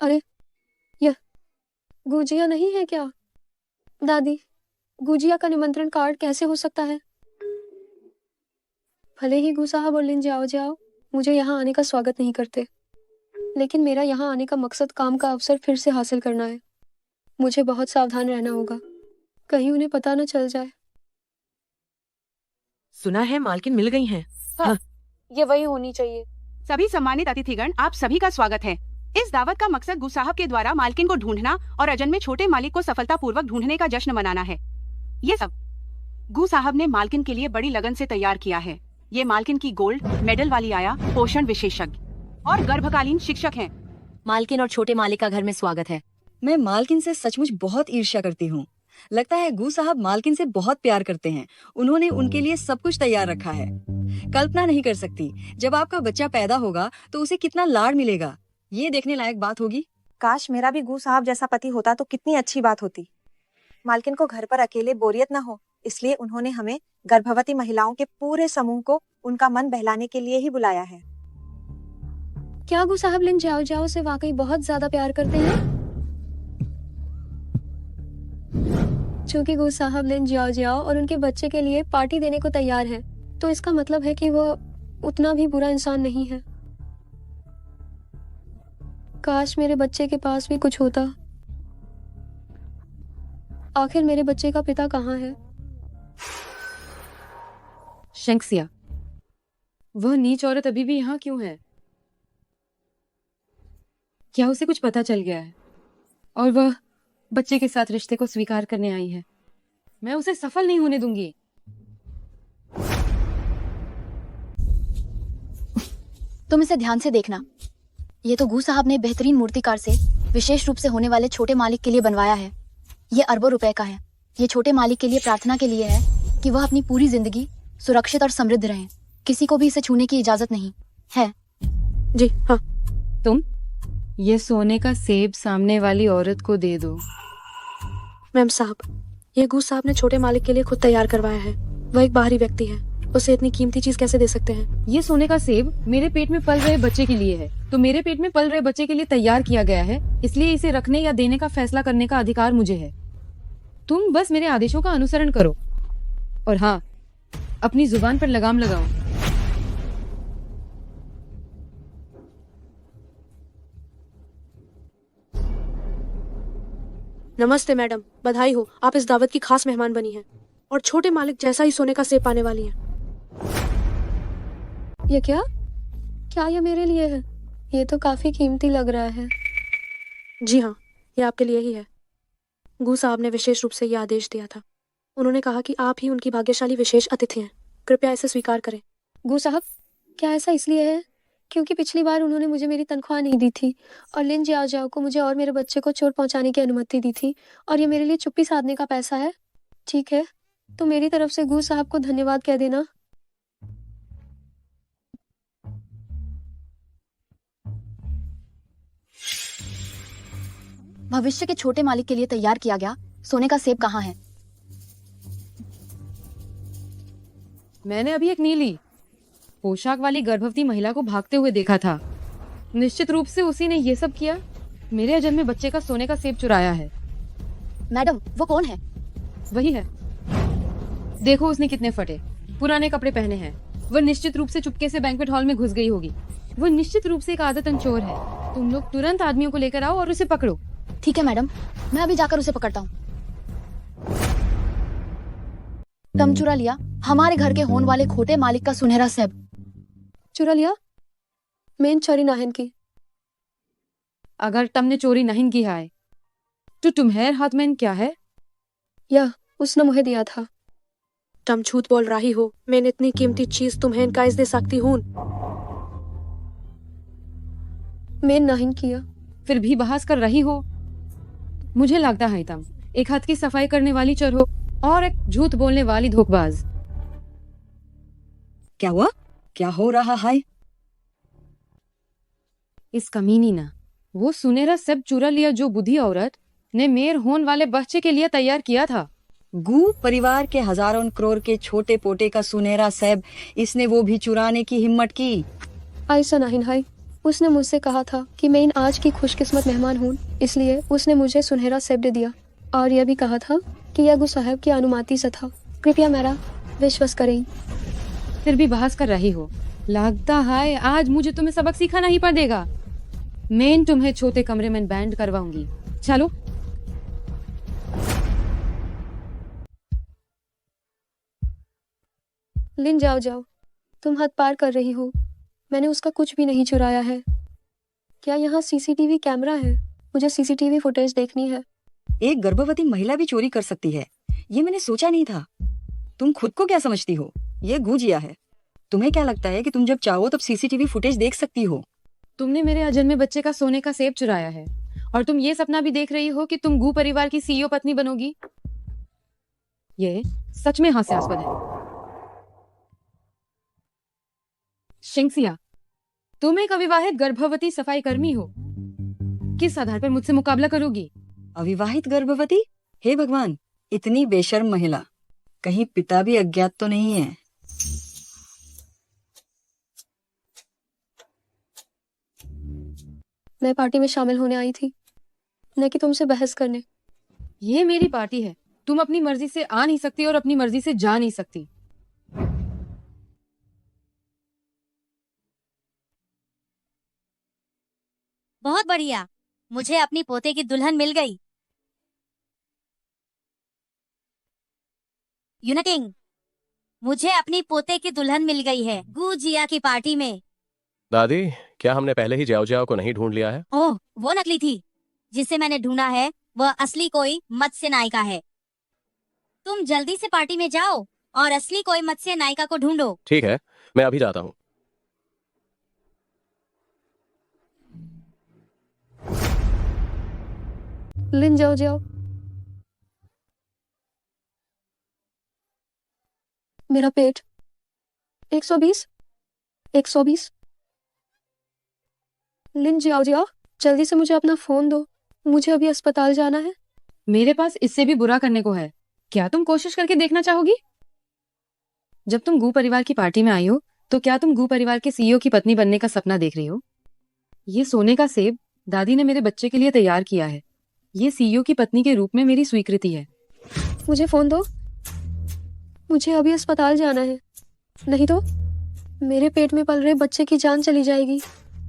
अरे, यह गुजिया नहीं है क्या? दादी, गुजिया का निमंत्रण कार्ड कैसे हो सकता है? भले ही गु साहब और लिन जाओ जाओ मुझे यहाँ आने का स्वागत नहीं करते, लेकिन मेरा यहाँ आने का मकसद काम का अवसर फिर से हासिल करना है। मुझे बहुत सावधान रहना होगा, कहीं उन्हें पता न चल जाए। सुना है मालकिन मिल गई हैं। हाँ, ये वही होनी चाहिए। सभी सम्मानित अतिथिगण, आप सभी का स्वागत है। इस दावत का मकसद गु साहब के द्वारा मालकिन को ढूंढना और अजन में छोटे मालिक को सफलतापूर्वक ढूंढने का जश्न मनाना है। ये सब गु साहब ने मालकिन के लिए बड़ी लगन से तैयार किया है। ये मालकिन की गोल्ड मेडल वाली आया पोषण विशेषज्ञ और गर्भकालीन शिक्षक हैं। मालकिन और छोटे मालिक का घर में स्वागत है। मैं मालकिन से सचमुच बहुत ईर्ष्या करती हूँ। लगता है गु साहब मालकिन से बहुत प्यार करते हैं। उन्होंने उनके लिए सब कुछ तैयार रखा है। कल्पना नहीं कर सकती, जब आपका बच्चा पैदा होगा तो उसे कितना लाड़ मिलेगा। ये देखने लायक बात होगी। काश मेरा भी गु साहब जैसा पति होता तो कितनी अच्छी बात होती। मालकिन को घर पर अकेले बोरियत न हो, इसलिए उन्होंने हमें गर्भवती महिलाओं के पूरे समूह को उनका मन बहलाने के लिए ही बुलाया है। क्या गु साहब लिन जाओ जाओ से वाकई बहुत ज्यादा प्यार करते हैं? चूंकि गु साहब लिन जाओ जाओ और उनके बच्चे के लिए पार्टी देने को तैयार हैं, तो इसका मतलब है कि वो उतना भी बुरा इंसान नहीं है। काश मेरे बच्चे के पास भी कुछ होता। आखिर मेरे बच्चे का पिता कहाँ है? शेंगसिया, वह नीच औरत अभी भी यहाँ क्यों है? क्या उसे कुछ पता चल गया है और वह बच्चे के साथ रिश्ते को स्वीकार करने आई है? मैं उसे सफल नहीं होने दूंगी। तुम इसे ध्यान से देखना। ये तो गु साहब ने बेहतरीन मूर्तिकार से विशेष रूप से होने वाले छोटे मालिक के लिए बनवाया है। ये अरबों रुपए का है। ये छोटे मालिक के लिए प्रार्थना के लिए है कि वह अपनी पूरी जिंदगी सुरक्षित और समृद्ध रहें। किसी को भी इसे छूने की इजाजत नहीं है। जी हाँ। तुम ये सोने का सेब सामने वाली औरत को दे दो। मैम साहब, ये गु साहब ने छोटे मालिक के लिए खुद तैयार करवाया है। वह एक बाहरी व्यक्ति है, उसे इतनी कीमती चीज कैसे दे सकते हैं? ये सोने का सेब मेरे पेट में पल रहे बच्चे के लिए है, तो मेरे पेट में पल रहे बच्चे के लिए तैयार किया गया है, इसलिए इसे रखने या देने का फैसला करने का अधिकार मुझे है। तुम बस मेरे आदेशों का अनुसरण करो और हाँ, अपनी जुबान पर लगाम लगाओ। नमस्ते मैडम, बधाई हो, आप इस दावत की खास मेहमान बनी हैं और छोटे मालिक जैसा ही सोने का सेब पाने वाली हैं। ये क्या ये मेरे लिए है? ये तो काफी कीमती लग रहा है। जी हाँ, ये आपके लिए ही है। गु साहब ने विशेष रूप से ये आदेश दिया था। उन्होंने कहा कि आप ही उनकी भाग्यशाली विशेष अतिथि हैं। कृपया इसे स्वीकार करें। गु साहब, क्या ऐसा इसलिए है क्योंकि पिछली बार उन्होंने मुझे मेरी तनख्वाह नहीं दी थी और लिन जाओ जाओ को मुझे और मेरे बच्चे को चोट पहुंचाने की अनुमति दी थी, और ये मेरे लिए चुप्पी साधने का पैसा है? ठीक है, तो मेरी तरफ से गु साहब को धन्यवाद कह देना। भविष्य के छोटे मालिक के लिए तैयार किया गया सोने का सेब कहाँ है? मैंने अभी एक नीली पोशाक वाली गर्भवती महिला को भागते हुए देखा था। निश्चित रूप से उसी ने ये सब किया। मेरे अजन में बच्चे का सोने का सेब चुराया है। मैडम, वो कौन है? वही है। देखो उसने कितने फटे पुराने कपड़े पहने हैं। वह निश्चित रूप से चुपके से बैंक्वेट हॉल में घुस गई होगी। वह निश्चित रूप से एक आदतन चोर है। तुम लोग तुरंत आदमियों को लेकर आओ और उसे पकड़ो। ठीक है मैडम, मैं अभी जाकर उसे पकड़ता हूँ। टम चुरा लिया हमारे घर के होने वाले खोटे मालिक का सुनहरा सेब। चुरा लिया? मेन चोरी नाहन की। अगर तुमने चोरी नहीं की है तो तुम्हारे हाथ में क्या है? या उसने मुझे दिया था। तुम झूठ बोल रही हो, मैंने इतनी कीमती चीज तुम्हें कैसे दे सकती हूँ? मैं नहीं किया। फिर भी बहस कर रही हो। मुझे लगता है तुम एक हाथ की सफाई करने वाली चोर हो और एक झूठ बोलने वाली धोखेबाज। क्या हुआ? क्या हो रहा है? इस कमीनी ना वो सुनहरा सेब चुरा लिया जो बुद्धि औरत ने मेयर होने वाले बच्चे के लिए तैयार किया था। गू परिवार के हजारों करोड़ के छोटे पोटे का सुनहरा सेब इसने वो भी चुराने की हिम्मत की। ऐसा नहीं है। उसने मुझसे कहा था कि मैं इन आज की खुशकिस्मत मेहमान हूँ, इसलिए उसने मुझे सुनहरा सेब दे दिया और यह भी कहा था कि यह गु साहब की अनुमति से था। कृपया मेरा विश्वास करें। फिर भी बहस कर रही हो। लगता है आज मुझे तुम्हें सबक सिखाना ही पड़ेगा। मैं तुम्हें छोटे कमरे में बैंड करवाऊंगी। चलो। लिन जाओ जाओ, तुम हद पार कर रही हो। मैंने उसका कुछ भी नहीं चुराया है। क्या यहाँ सीसीटीवी कैमरा है? मुझे सीसीटीवी फुटेज देखनी है। एक गर्भवती महिला भी चोरी कर सकती है, ये मैंने सोचा नहीं था। तुम खुद को क्या समझती हो? ये गुजिया है। तुम्हें क्या लगता है कि तुम जब चाहो तब सीसीटीवी फुटेज देख सकती हो? तुमने मेरे अजन्मे बच्चे का सोने का सेब चुराया है और तुम ये सपना भी देख रही हो कि तुम गू परिवार की सीईओ पत्नी बनोगी। ये सच में हास्यास्पद है। शिंगसिया, तुम एक अविवाहित गर्भवती सफाई कर्मी हो। किस आधार पर मुझसे मुकाबला करोगी? अविवाहित गर्भवती? हे भगवान, इतनी बेशर्म महिला। कहीं पिता भी अज्ञात तो नहीं है? मैं पार्टी में शामिल होने आई थी, न कि तुमसे बहस करने। ये मेरी पार्टी है। तुम अपनी मर्जी से आ नहीं सकती और अपनी मर्जी से जा नहीं सकती। बहुत बढ़िया, मुझे अपनी पोते की दुल्हन मिल गई। यूनिटिंग, मुझे अपनी पोते की दुल्हन मिल गई है गुजिया की पार्टी में। दादी, क्या हमने पहले ही जाओ जाओ को नहीं ढूंढ लिया है? ओह, वो नकली थी। जिसे मैंने ढूंढा है वह असली कोई मत्स्य नायिका है। तुम जल्दी से पार्टी में जाओ और असली कोई मत्स्य नायिका को ढूंढो। ठीक है, मैं अभी जाता हूँ। लिन जाओ जाओ। मेरा पेट 120 120। लिन जाओ जाओ, जल्दी से मुझे अपना फोन दो, मुझे अभी अस्पताल जाना है। मेरे पास इससे भी बुरा करने को है। क्या तुम कोशिश करके देखना चाहोगी? जब तुम गू परिवार की पार्टी में आई हो तो क्या तुम गू परिवार के सीईओ की पत्नी बनने का सपना देख रही हो? ये सोने का सेब दादी ने मेरे बच्चे के लिए तैयार किया है। ये सीईओ की पत्नी के रूप में मेरी स्वीकृति है। मुझे फोन दो, मुझे अभी अस्पताल जाना है, नहीं तो मेरे पेट में पल रहे बच्चे की जान चली जाएगी।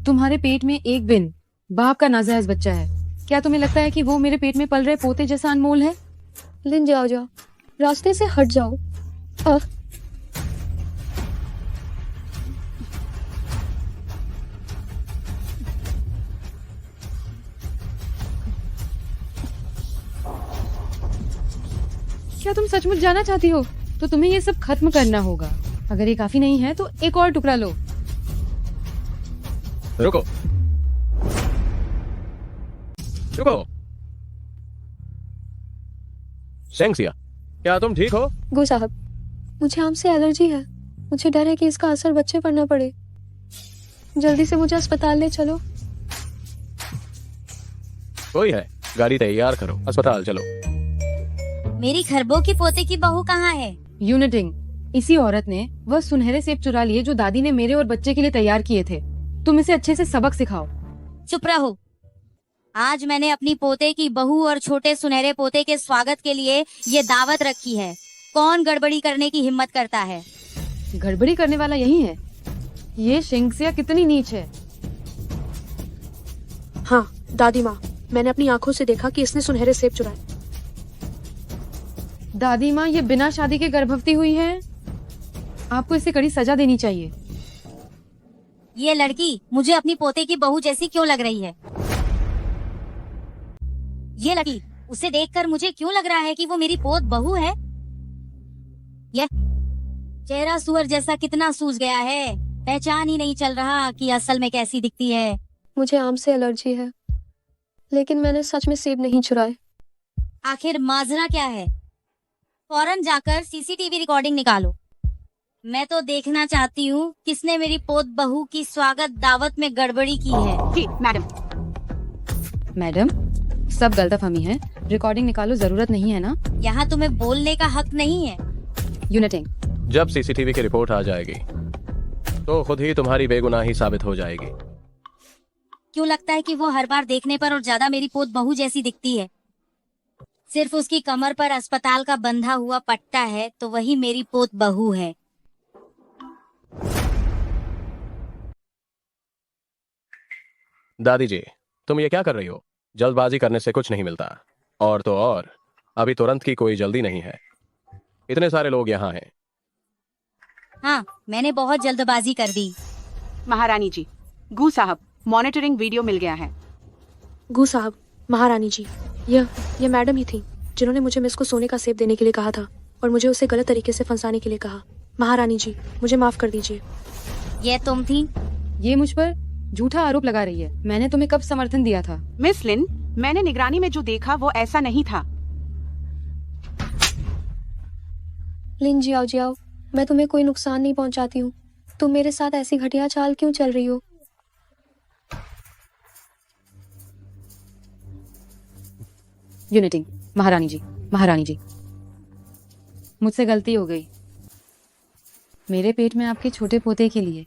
तुम्हारे पेट में एक बिन बाप का नाजायज बच्चा है। क्या तुम्हें लगता है कि वो मेरे पेट में पल रहे पोते जैसा अनमोल है? लिन जाओ जाओ, रास्ते से हट जाओ। क्या तुम सचमुच जाना चाहती हो? तो तुम्हें ये सब खत्म करना होगा। अगर ये काफी नहीं है तो एक और टुकड़ा लो। रुको रुको। शेंगसिया, क्या तुम ठीक हो? गो साहब, मुझे आम से एलर्जी है। मुझे डर है कि इसका असर बच्चे पर न पड़े। जल्दी से मुझे अस्पताल ले चलो। कोई है, गाड़ी तैयार करो, अस्पताल चलो। मेरी खरबो की पोते की बहू कहाँ है? यूनिटिंग, इसी औरत ने वह सुनहरे सेब चुरा लिए जो दादी ने मेरे और बच्चे के लिए तैयार किए थे। तुम इसे अच्छे से सबक सिखाओ। चुप रहो। आज मैंने अपनी पोते की बहू और छोटे सुनहरे पोते के स्वागत के लिए ये दावत रखी है। कौन गड़बड़ी करने की हिम्मत करता है? गड़बड़ी करने वाला यही है। ये शिंगसिया कितनी नीच है। हाँ दादी माँ, मैंने अपनी आंखों से देखा कि इसने सुनहरे सेब चुराए। दादी माँ, ये बिना शादी के गर्भवती हुई है। आपको इसे कड़ी सजा देनी चाहिए। ये लड़की मुझे अपनी पोते की बहू जैसी क्यों लग रही है? ये लड़की, उसे देखकर मुझे क्यों लग रहा है कि वो मेरी पोत बहू है? यह चेहरा सुअर जैसा कितना सूज गया है, पहचान ही नहीं चल रहा कि असल में कैसी दिखती है। मुझे आम से एलर्जी है, लेकिन मैंने सच में सेब नहीं चुराए। आखिर माजरा क्या है? फौरन जाकर सीसीटीवी रिकॉर्डिंग निकालो। मैं तो देखना चाहती हूँ किसने मेरी पोत बहू की स्वागत दावत में गड़बड़ी की है। जी मैडम। मैडम, सब गलतफहमी है। रिकॉर्डिंग निकालो, जरूरत नहीं है ना? यहाँ तुम्हें बोलने का हक नहीं है। यूनिटिंग, जब सीसीटीवी की रिपोर्ट आ जाएगी तो खुद ही तुम्हारी बेगुनाही साबित हो जाएगी। क्यों लगता है कि वो हर बार देखने पर और ज्यादा मेरी पोत बहू जैसी दिखती है? सिर्फ उसकी कमर पर अस्पताल का बंधा हुआ पट्टा है तो वही मेरी पोत बहू है। दादी जी, तुम ये क्या कर रही हो? जल्दबाजी करने से कुछ नहीं मिलता। और तो और, अभी तुरंत की कोई जल्दी नहीं है। इतने सारे लोग यहाँ हैं। हाँ, मैंने बहुत जल्दबाजी कर दी। महारानी जी, गू साहब, मॉनिटरिंग वीडियो मिल गया है। गू साहब, महारानी जी, यह मैडम ही थी जिन्होंने मुझे मिस को सोने का सेब देने के लिए कहा था और मुझे उसे गलत तरीके से फंसाने के लिए कहा। महारानी जी, मुझे माफ कर दीजिए। ये तुम थी? ये मुझ पर झूठा आरोप लगा रही है। मैंने तुम्हें कब समर्थन दिया था? मिस लिन, मैंने निगरानी में जो देखा वो ऐसा नहीं था। लिन जी आओ, मैं तुम्हें कोई नुकसान नहीं पहुंचाती हूँ। तुम मेरे साथ ऐसी घटिया चाल क्यों चल रही हो? यूनिटिंग, महारानी जी, मुझसे गलती हो गई। मेरे पेट में आपके छोटे पोते के लिए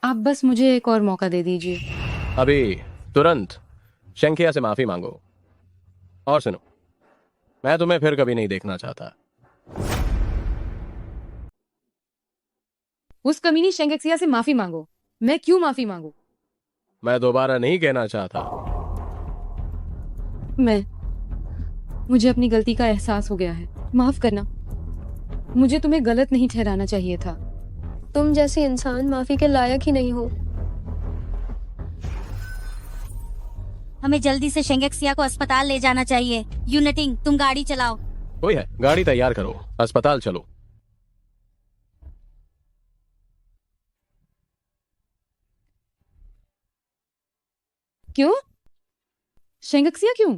आप बस मुझे एक और मौका दे दीजिए। अभी तुरंत शंकिया से माफी मांगो। और सुनो, मैं तुम्हें फिर कभी नहीं देखना चाहता। उस कमीनी शेंगेक्सिया से माफी मांगो। मैं क्यों माफी मांगू? मैं दोबारा नहीं कहना चाहता। मुझे अपनी गलती का एहसास हो गया है। माफ करना। मुझे तुम्हें गलत नहीं ठहराना चाहिए था। तुम जैसी इंसान माफी के लायक ही नहीं हो। हमें जल्दी से शेंगेक्सिया को अस्पताल ले जाना चाहिए। यूनिटिंग, तुम गाड़ी चलाओ। कोई है, गाड़ी तैयार करो, अस्पताल चलो। क्यों? शेंगेक्सिया क्यों?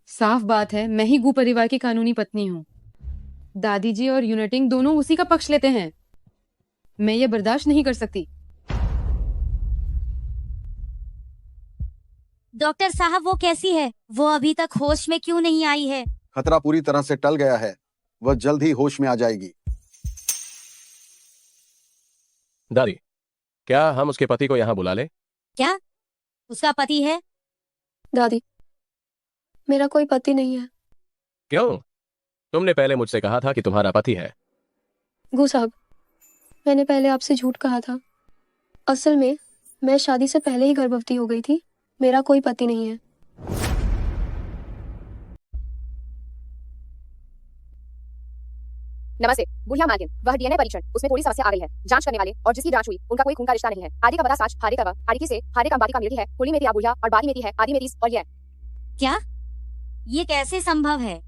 साफ बात है, मैं ही गू परिवार की कानूनी पत्नी हूँ। दादी जी और यूनिटिंग दोनों उसी का पक्ष लेते हैं। मैं ये बर्दाश्त नहीं कर सकती। डॉक्टर साहब, वो कैसी है? वो अभी तक होश में क्यों नहीं आई है? खतरा पूरी तरह से टल गया है, वह जल्द ही होश में आ जाएगी। दादी, क्या हम उसके पति को यहाँ बुला ले? क्या उसका पति है? दादी, मेरा कोई पति नहीं है। क्यों? तुमने पहले मुझसे कहा था कि तुम्हारा पति है। गू साहब, मैंने पहले आपसे झूठ कहा था। असल में मैं शादी से पहले ही गर्भवती हो गई थी। मेरा कोई पति नहीं है। नमस्ते, बुढ़िया मालकिन, वह डीएनए परीक्षण, उसमें थोड़ी समस्या आ गई है। जांच करने वाले और जिसकी जांच हुई उनका कोई खून का रिश्ता नहीं है। आदि का बड़ा साच हारे का आदि से हारे का बाती का मिलती है। कुली में बुढ़िया और बादी में है आदि में और यह। क्या ये कैसे संभव है?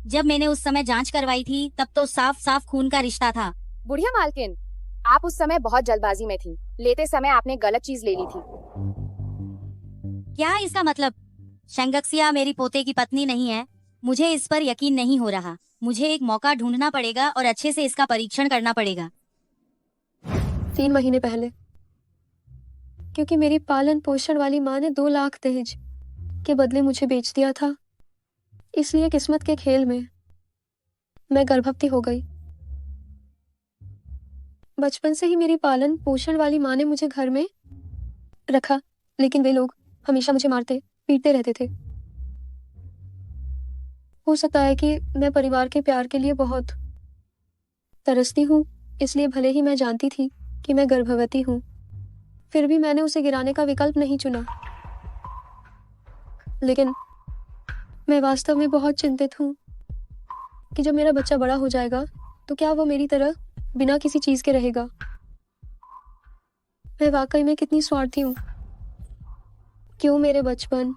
जब मैंने उस समय जांच करवाई थी तब तो साफ साफ खून का रिश्ता था। बुढ़िया मालकिन, आप उस समय बहुत जल्दबाजी में थी। लेते समय आपने गलत चीज ले ली थी। क्या इसका मतलब शेंगेक्सिया मेरी पोते की पत्नी नहीं है? मुझे इस पर यकीन नहीं हो रहा। मुझे एक मौका ढूंढना पड़ेगा और अच्छे से इसका परीक्षण करना पड़ेगा। 3 महीने पहले, क्योंकि मेरी पालन पोषण वाली माँ ने 2 लाख दहेज के बदले मुझे बेच दिया था, इसलिए किस्मत के खेल में मैं गर्भवती हो गई। बचपन से ही मेरी पालन पोषण वाली माँ ने मुझे घर में रखा, लेकिन वे लोग हमेशा मुझे मारते पीटते रहते थे। हो सकता है कि मैं परिवार के प्यार के लिए बहुत तरसती हूँ, इसलिए भले ही मैं जानती थी कि मैं गर्भवती हूँ, फिर भी मैंने उसे गिराने का विकल्प नहीं चुना। लेकिन मैं वास्तव में बहुत चिंतित हूँ कि जब मेरा बच्चा बड़ा हो जाएगा तो क्या वो मेरी तरह बिना किसी चीज के रहेगा। मैं वाकई में कितनी स्वार्थी हूँ। क्यों मेरे बचपन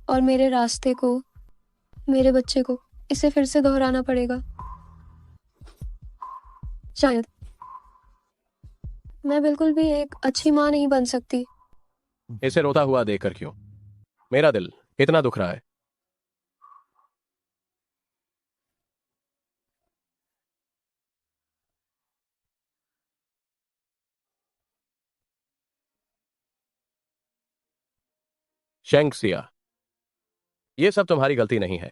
और मेरे रास्ते को, मेरे बच्चे को इसे फिर से दोहराना पड़ेगा। शायद मैं बिल्कुल भी एक अच्छी माँ नहीं बन सकती। इसे रोता हुआ देखकर क्यों? मेरा दिल इतना दुख रहा है। शेंक्सिया, ये सब तुम्हारी गलती नहीं है।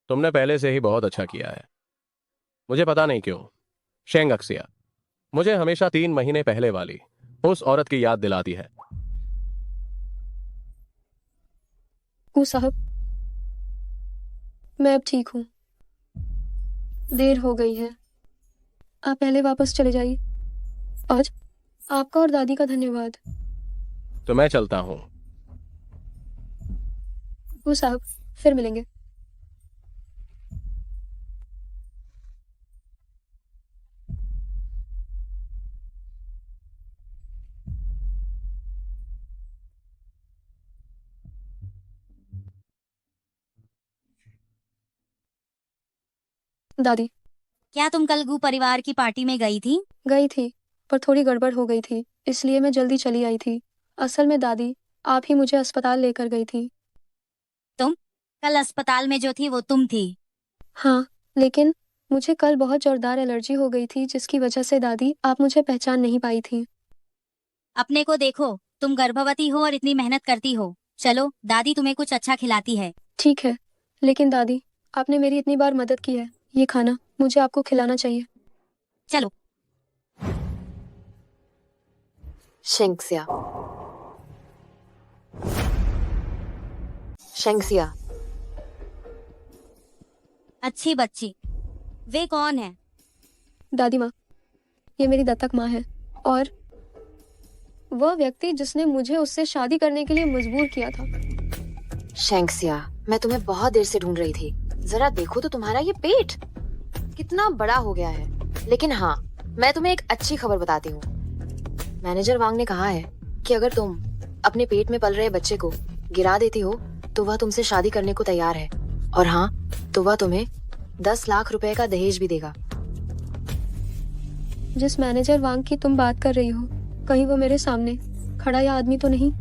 तुमने पहले से ही बहुत अच्छा किया है। मुझे पता नहीं क्यों शेंगक्सिया मुझे हमेशा 3 महीने पहले वाली उस औरत की याद दिलाती है। साहब, मैं अब ठीक हूँ। देर हो गई है, आप पहले वापस चले जाइए। आज आपका और दादी का धन्यवाद। तो मैं चलता हूँ। साहब, फिर मिलेंगे। दादी, क्या तुम कल गू परिवार की पार्टी में गई थी? गई थी, पर थोड़ी गड़बड़ हो गई थी, इसलिए मैं जल्दी चली आई थी। असल में दादी, आप ही मुझे अस्पताल लेकर गई थी। तुम? कल अस्पताल में जो थी वो तुम थी? हाँ, लेकिन मुझे कल बहुत जोरदार एलर्जी हो गई थी, जिसकी वजह से दादी आप मुझे पहचान नहीं पाई थी। अपने को देखो, तुम गर्भवती हो और इतनी मेहनत करती हो। चलो, दादी तुम्हें कुछ अच्छा खिलाती है। ठीक है, लेकिन दादी, आपने मेरी इतनी बार मदद की है, ये खाना मुझे आपको खिलाना चाहिए। चलो। शेंक्सिया, शेंक्सिया, अच्छी बच्ची। वे कौन है? दादी माँ, ये मेरी दत्तक माँ है, और वह व्यक्ति जिसने मुझे उससे शादी करने के लिए मजबूर किया था। शेंक्सिया, मैं तुम्हें बहुत देर से ढूंढ रही थी। जरा देखो तो तुम्हारा ये पेट कितना बड़ा हो गया है। लेकिन हाँ, मैं तुम्हें एक अच्छी खबर बताती हूँ। मैनेजर वांग ने कहा है कि अगर तुम अपने पेट में पल रहे बच्चे को गिरा देती हो तो वह तुमसे शादी करने को तैयार है। और हाँ, तो वह तुम्हें 10 लाख रुपए का दहेज भी देगा। जिस मैनेजर वांग की तुम बात कर रही हो, कहीं वो मेरे सामने खड़ा या आदमी तो नहीं?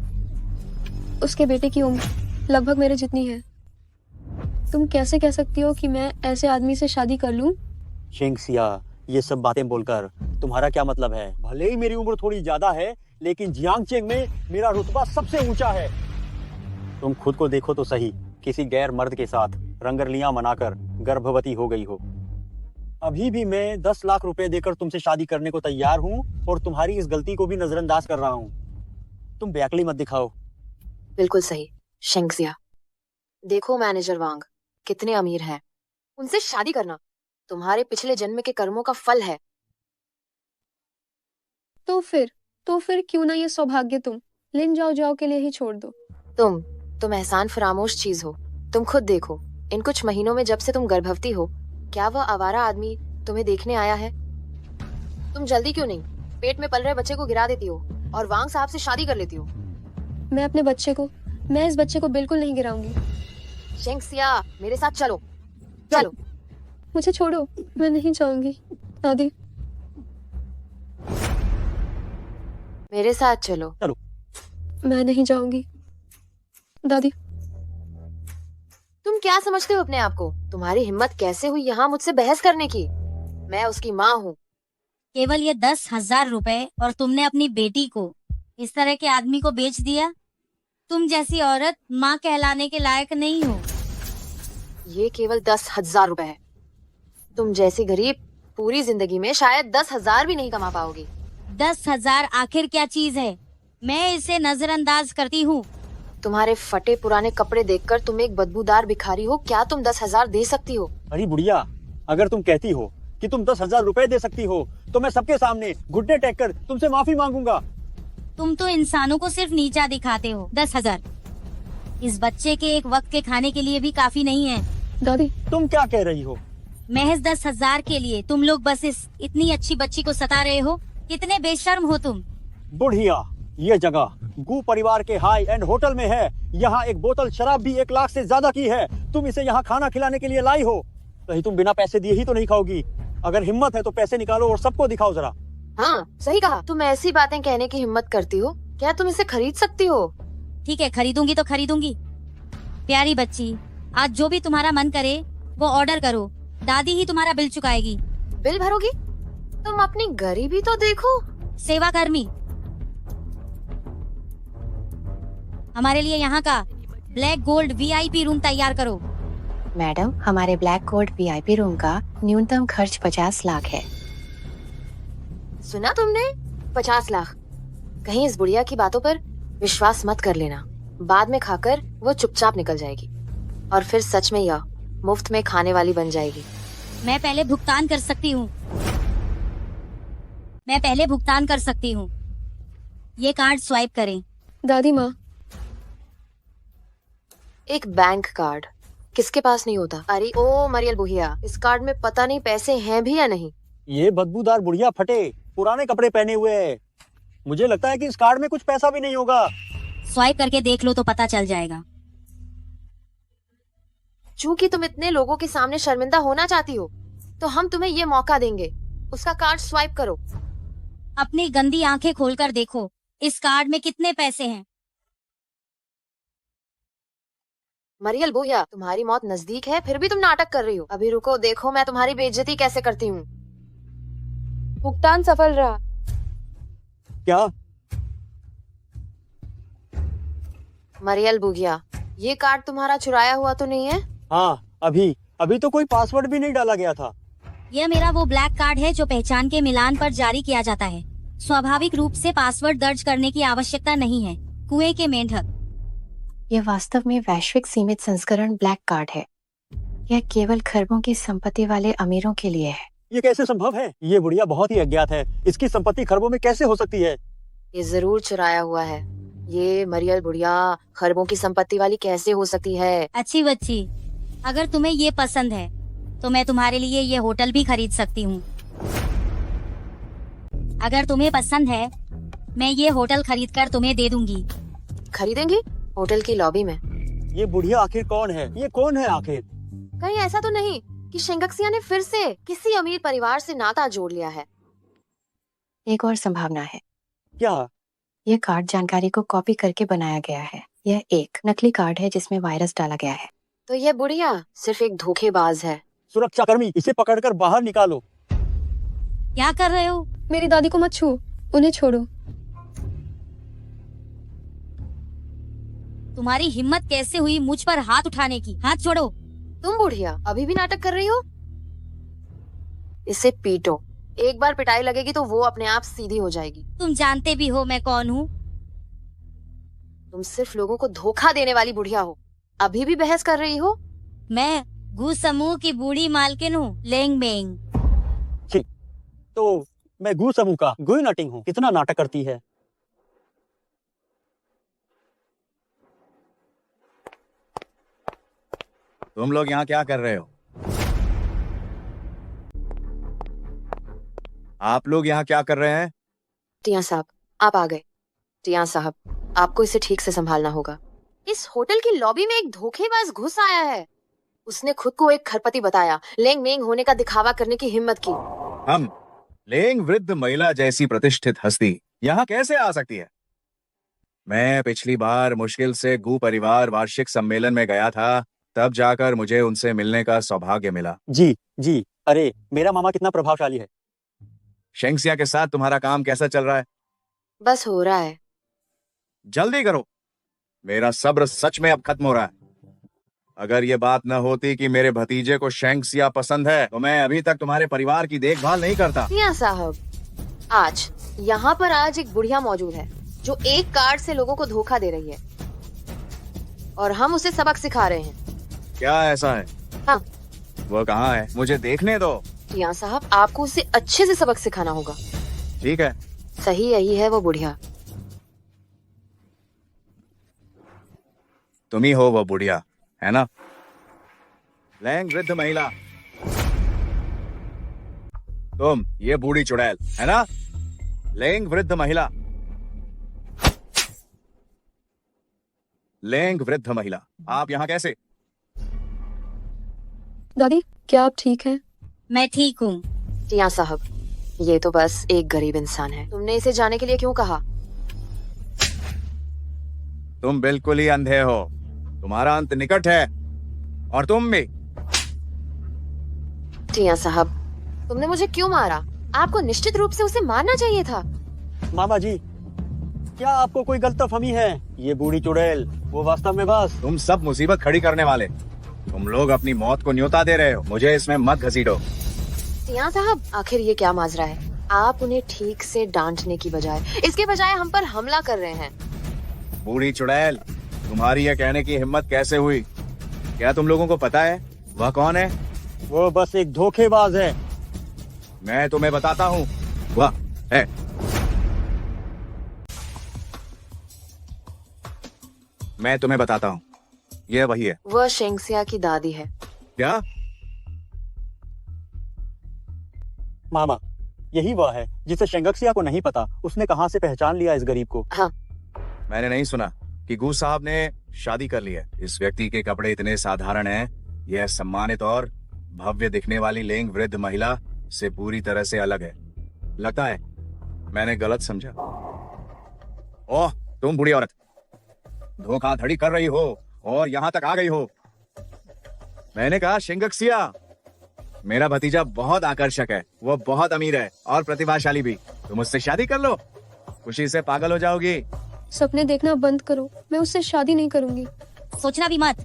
उसके बेटे की उम्र लगभग मेरे जितनी है। तुम कैसे कह सकती हो कि मैं ऐसे आदमी से शादी कर लूं? शेंक्सिया, ये सब बातें बोलकर तुम्हारा क्या मतलब है? भले ही मेरी उम्र थोड़ी ज्यादा है, लेकिन जियांगचेंग में मेरा रुतबा सबसे ऊंचा है। तुम खुद को देखो तो सही, किसी गैर मर्द के साथ रंगरलियां मनाकर गर्भवती हो गई हो। अभी भी मैं 10 लाख रुपए देकर तुमसे शादी करने को तैयार हूँ और तुम्हारी इस गलती को भी नजरअंदाज कर रहा हूँ। तुम बेअक्ली मत दिखाओ। बिल्कुल सही शेंक्सिया। देखो मैनेजर वांग कितने अमीर हैं। उनसे शादी करना तुम्हारे पिछले जन्म के कर्मों का फल है। तो फिर क्यों ना ये सौभाग्य तुम लिन जाओ जाओ के लिए ही छोड़ दो। तुम एहसान फरामोश चीज हो। तुम खुद देखो, इन कुछ महीनों में जब से तुम गर्भवती हो, क्या वह आवारा आदमी तुम्हें देखने आया है? तुम जल्दी क्यों नहीं पेट में पल रहे बच्चे को गिरा देती हो और वांग साहब से शादी कर लेती हो? मैं इस बच्चे को बिल्कुल नहीं गिराऊंगी। शेंक्सिया, मेरे साथ चलो। चलो। मुझे छोड़ो, मैं नहीं जाऊंगी। दादी, मेरे साथ चलो। चलो। मैं नहीं जाऊंगी। दादी, तुम क्या समझते हो अपने आप को? तुम्हारी हिम्मत कैसे हुई यहाँ मुझसे बहस करने की? मैं उसकी माँ हूँ। केवल ये 10,000 रुपए और तुमने अपनी बेटी को इस तरह के आदमी को बेच दिया। तुम जैसी औरत माँ कहलाने के लायक नहीं हो। ये केवल 10,000 रुपए है। तुम जैसी गरीब पूरी जिंदगी में शायद 10,000 भी नहीं कमा पाओगी। 10,000 आखिर क्या चीज है? मैं इसे नजरअंदाज करती हूँ। तुम्हारे फटे पुराने कपड़े देखकर तुम एक बदबूदार भिखारी हो। क्या तुम 10,000 दे सकती हो? अरे बुढ़िया, अगर तुम कहती हो कि तुम 10,000 रुपए दे सकती हो तो मैं सबके सामने घुटने टेक कर तुमसे माफी मांगूंगा। तुम तो इंसानों को सिर्फ नीचा दिखाते हो। 10,000 इस बच्चे के एक वक्त के खाने के लिए भी काफी नहीं है। दादी तुम क्या कह रही हो? महज 10,000 के लिए तुम लोग बस इस इतनी अच्छी बच्ची को सता रहे हो। कितने बेशर्म हो तुम। बुढ़िया, ये जगह गू परिवार के हाई एंड होटल में है। यहाँ एक बोतल शराब भी 1 लाख से ज्यादा की है। तुम इसे यहाँ खाना खिलाने के लिए लाई हो। कहीं तुम बिना पैसे दिए ही तो नहीं खाओगी? अगर हिम्मत है तो पैसे निकालो और सबको दिखाओ जरा। हाँ सही कहा। तुम ऐसी बातें कहने की हिम्मत करती हो? क्या तुम इसे खरीद सकती हो? ठीक है, खरीदूंगी तो खरीदूंगी। प्यारी बच्ची, आज जो भी तुम्हारा मन करे वो ऑर्डर करो। दादी ही तुम्हारा बिल चुकाएगी। बिल भरोगी? तुम अपनी गरीबी तो देखो। सेवा कर्मी, हमारे लिए यहाँ का ब्लैक गोल्ड वीआईपी रूम तैयार करो। मैडम, हमारे ब्लैक गोल्ड वीआईपी रूम का न्यूनतम खर्च 50 लाख है। सुना तुमने? 50 लाख। कहीं इस बुढ़िया की बातों पर विश्वास मत कर लेना। बाद में खाकर वो चुपचाप निकल जाएगी और फिर सच में यह मुफ्त में खाने वाली बन जाएगी। मैं पहले भुगतान कर सकती हूँ। ये कार्ड स्वाइप करें। दादी माँ, एक बैंक कार्ड किसके पास नहीं होता? अरे ओ मरियल बुढ़िया, इस कार्ड में पता नहीं पैसे हैं भी या नहीं। ये बदबूदार बुढ़िया फटे पुराने कपड़े पहने हुए है। मुझे लगता है कि इस कार्ड में कुछ पैसा भी नहीं होगा। स्वाइप करके देख लो तो पता चल जाएगा। चूंकि तुम इतने लोगों के सामने शर्मिंदा होना चाहती हो, तो हम तुम्हें ये मौका देंगे। उसका कार्ड स्वाइप करो। अपनी गंदी आंखें खोलकर देखो, इस कार्ड में कितने पैसे हैं। मरियल बुढ़िया, तुम्हारी मौत नजदीक है, फिर भी तुम नाटक कर रही हो। अभी रुको, देखो मैं तुम्हारी बेइज्जती कैसे करती हूँ। भुगतान सफल रहा। क्या? मरियल बुढ़िया, ये कार्ड तुम्हारा चुराया हुआ तो नहीं है? हाँ, अभी तो कोई पासवर्ड भी नहीं डाला गया था। यह मेरा वो ब्लैक कार्ड है जो पहचान के मिलान पर जारी किया जाता है। स्वाभाविक रूप से पासवर्ड दर्ज करने की आवश्यकता नहीं है। कुएं के मेंढक। यह वास्तव में वैश्विक सीमित संस्करण ब्लैक कार्ड है। यह केवल खरबों की संपत्ति वाले अमीरों के लिए है। ये कैसे संभव है? ये बुढ़िया बहुत ही अज्ञात है। इसकी संपत्ति खरबों में कैसे हो सकती है? ये जरूर चुराया हुआ है। ये मरियल बुढ़िया खरबों की संपत्ति वाली कैसे हो सकती है? अच्छी बच्ची, अगर तुम्हें ये पसंद है तो मैं तुम्हारे लिए ये होटल भी खरीद सकती हूँ। अगर तुम्हें पसंद है, मैं ये होटल खरीद कर तुम्हें दे दूंगी। खरीदेंगी? होटल की लॉबी में। ये बुढ़िया आखिर कौन है? ये कौन है आखिर? कहीं ऐसा तो नहीं कि शेंगक्सिया ने फिर से किसी अमीर परिवार से नाता जोड़ लिया है? एक और संभावना है। क्या? यह कार्ड जानकारी को कॉपी करके बनाया गया है। यह एक नकली कार्ड है जिसमें वायरस डाला गया है। तो यह बुढ़िया सिर्फ एक धोखेबाज है। सुरक्षाकर्मी, इसे पकड़कर बाहर निकालो। क्या कर रहे हो? मेरी दादी को मत छुओ, उन्हें छोड़ो। तुम्हारी हिम्मत कैसे हुई मुझ पर हाथ उठाने की? हाथ छोड़ो। तुम बुढ़िया अभी भी नाटक कर रही हो? इसे पीटो। एक बार पिटाई लगेगी तो वो अपने आप सीधी हो जाएगी। तुम जानते भी हो मैं कौन हूँ। तुम सिर्फ लोगों को धोखा देने वाली बुढ़िया हो। अभी भी बहस कर रही हो? मैं गू समूह की बूढ़ी मालकिन हूँ, लेंग मेंग। तो मैं गू समूह का गुई नटिंग हूँ। कितना नाटक करती है। तुम लोग यहाँ क्या कर रहे हो? आप लोग यहाँ क्या कर रहे हैं? टिया साहब, आप आ गए। टिया साहब, आपको इसे ठीक से संभालना होगा। इस होटल की लॉबी में एक धोखेबाज घुस आया है। उसने खुद को एक खरपति बताया, लेंग मेंग होने का दिखावा करने की हिम्मत की। हम लेंग वृद्ध महिला जैसी प्रतिष्ठित हस्ती यहाँ कैसे आ सकती है? मैं पिछली बार मुश्किल से गू परिवार वार्षिक सम्मेलन में गया था, तब जाकर मुझे उनसे मिलने का सौभाग्य मिला। जी, अरे मेरा मामा कितना प्रभावशाली है। शेंगक्सिया के साथ तुम्हारा काम कैसा चल रहा है? बस हो रहा है। जल्दी करो, मेरा सब्र सच में अब खत्म हो रहा है। अगर ये बात न होती कि मेरे भतीजे को शेंगक्सिया पसंद है, तो मैं अभी तक तुम्हारे परिवार की देखभाल नहीं करता। टिया साहब, आज यहाँ पर एक बुढ़िया मौजूद है जो एक कार्ड से लोगों को धोखा दे रही है और हम उसे सबक सिखा रहे हैं। क्या ऐसा है? हाँ। वो कहाँ है? मुझे देखने दो। टिया साहब, आपको उसे अच्छे से सबक सिखाना होगा। ठीक है। सही यही है वो बुढ़िया। तुम ही हो वो बुढ़िया, है ना? लैंग वृद्ध महिला, तुम ये बूढ़ी चुड़ैल, है ना? लैंग वृद्ध महिला, लैंग वृद्ध महिला, आप यहाँ कैसे? दादी, क्या आप ठीक हैं? मैं ठीक हूँ। टिया साहब, ये तो बस एक गरीब इंसान है। तुमने इसे जाने के लिए क्यों कहा? तुम बिल्कुल ही अंधे हो, तुम्हारा अंत निकट है, और तुम भी। टिया साहब, तुमने मुझे क्यों मारा? आपको निश्चित रूप से उसे मारना चाहिए था। मामा जी, क्या आपको कोई गलतफहमी है? ये बूढ़ी चुड़ैल वो वास्तव में बस। तुम सब मुसीबत खड़ी करने वाले, तुम लोग अपनी मौत को न्योता दे रहे हो, मुझे इसमें मत घसीटो। टिया साहब, आखिर ये क्या माजरा है? आप उन्हें ठीक से डांटने की बजाय इसके बजाय हम पर हमला कर रहे हैं। बूढ़ी चुड़ैल, तुम्हारी यह कहने की हिम्मत कैसे हुई? क्या तुम लोगों को पता है वह कौन है? वो बस एक धोखेबाज है। मैं तुम्हें बताता हूँ वह है। मैं तुम्हें बताता हूँ, यह वही है। वह शेंगसिया की दादी है। क्या? मामा, यही वह है जिसे शेंगक्सिया को नहीं पता उसने कहां से पहचान लिया इस गरीब को। हाँ। मैंने नहीं सुना कि गू साहब ने शादी कर ली है। इस व्यक्ति के कपड़े इतने साधारण हैं, यह सम्मानित और भव्य दिखने वाली लेंग वृद्ध महिला से पूरी तरह से अलग है। लगता है मैंने गलत समझा। ओह, तुम बूढ़ी औरत, धोखाधड़ी कर रही हो और यहाँ तक आ गई हो। मैंने कहा शेंगक्सिया, मेरा भतीजा बहुत आकर्षक है, वो बहुत अमीर है और प्रतिभाशाली भी। तुम उससे शादी कर लो, खुशी से पागल हो जाओगी। सपने देखना बंद करो, मैं उससे शादी नहीं करूंगी। सोचना भी मत।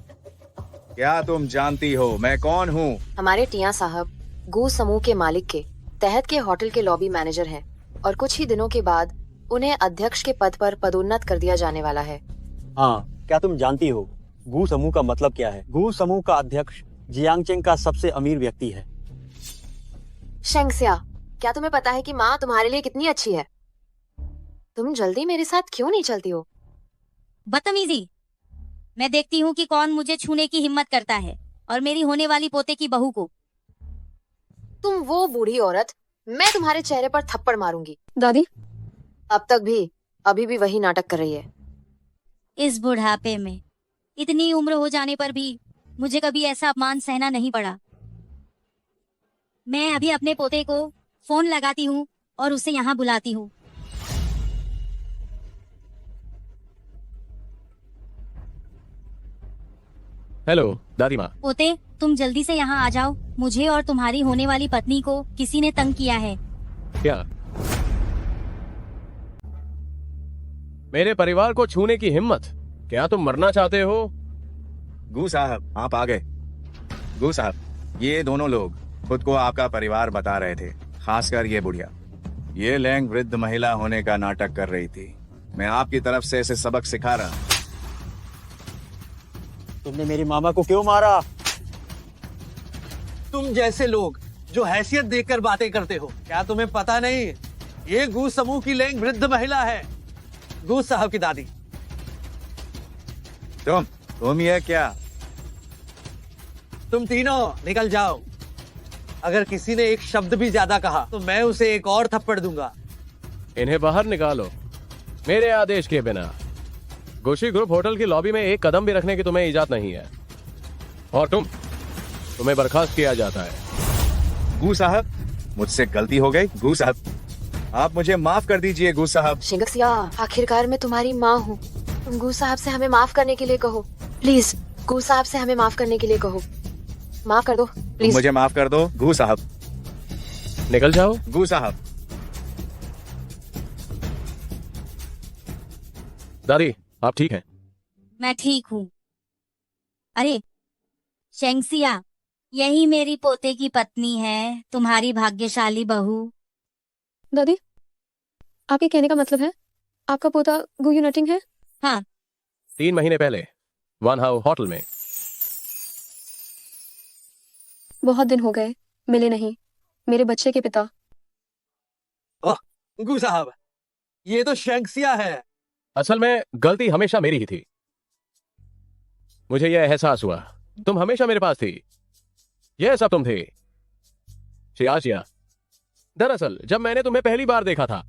क्या तुम जानती हो मैं कौन हूँ? हमारे टिया साहब गू समूह के मालिक के तहत के होटल के लॉबी मैनेजर हैं और कुछ ही दिनों के बाद उन्हें अध्यक्ष के पद पर पदोन्नत कर दिया जाने वाला है। हाँ, क्या तुम जानती हो गू समूह का मतलब क्या है? गू समूह का अध्यक्ष जियांगचेंग का सबसे अमीर व्यक्ति है। शेंगसिया, क्या तुम्हें पता है कि माँ तुम्हारे लिए कितनी अच्छी है? तुम जल्दी मेरे साथ क्यों नहीं चलती हो? बदतमीजी। मैं देखती हूँ कि कौन मुझे छूने की हिम्मत करता है, और मेरी होने वाली पोते की बहू को। तुम वो बूढ़ी औरत, मैं तुम्हारे चेहरे पर थप्पड़ मारूंगी। दादी, अब तक भी अभी भी वही नाटक कर रही है। इस बुढ़ापे में, इतनी उम्र हो जाने पर भी मुझे कभी ऐसा अपमान सहना नहीं पड़ा। मैं अभी अपने पोते को फोन लगाती हूँ और उसे यहाँ बुलाती हूँ। हेलो दादी माँ। पोते, तुम जल्दी से यहाँ आ जाओ। मुझे और तुम्हारी होने वाली पत्नी को किसी ने तंग किया है। क्या? मेरे परिवार को छूने की हिम्मत? क्या तुम मरना चाहते हो? गू साहब, आप आ गए। गू साहब, ये दोनों लोग खुद को आपका परिवार बता रहे थे, खासकर ये बुढ़िया। ये लैंग वृद्ध महिला होने का नाटक कर रही थी। मैं आपकी तरफ से इसे सबक सिखा रहा। तुमने मेरे मामा को क्यों मारा? तुम जैसे लोग जो हैसियत देखकर बातें करते हो, क्या तुम्हें पता नहीं ये गू समूह की लैंग वृद्ध महिला है, गू साहब की दादी। तुम ये क्या? तुम तीनों निकल जाओ। अगर किसी ने एक शब्द भी ज्यादा कहा तो मैं उसे एक और थप्पड़ दूंगा। इन्हें बाहर निकालो मेरे आदेश के बिना। गोशी ग्रुप होटल की लॉबी में एक कदम भी रखने की तुम्हें इजाजत नहीं है, और तुम्हें बर्खास्त किया जाता है। गू साहब, मुझसे गलती हो गई। गू साहब, आप मुझे माफ कर दीजिए। गू साहब। शेंगक्सिया, आखिरकार मैं तुम्हारी माँ हूँ। तुम गू साहब से हमें माफ करने के लिए कहो, प्लीज। गू साहब से हमें माफ करने के लिए कहो। माफ कर दो प्लीज। मुझे माफ कर दो गू साहब। निकल जाओ। गू साहब। दादी, आप ठीक हैं? मैं ठीक हूँ। अरे शेंगसिया, यही मेरी पोते की पत्नी है, तुम्हारी भाग्यशाली बहू। दादी, आपके कहने का मतलब है आपका पोता गुयू नटिंग है? हाँ। 3 महीने पहले वन हाउ होटल में। बहुत दिन हो गए मिले नहीं, मेरे बच्चे के पिता। गू साहब, ये तो शेंगसिया है। असल में गलती हमेशा मेरी ही थी। मुझे यह एहसास हुआ तुम हमेशा मेरे पास थी। यह सब तुम थी शिया। दरअसल जब मैंने तुम्हें पहली बार देखा था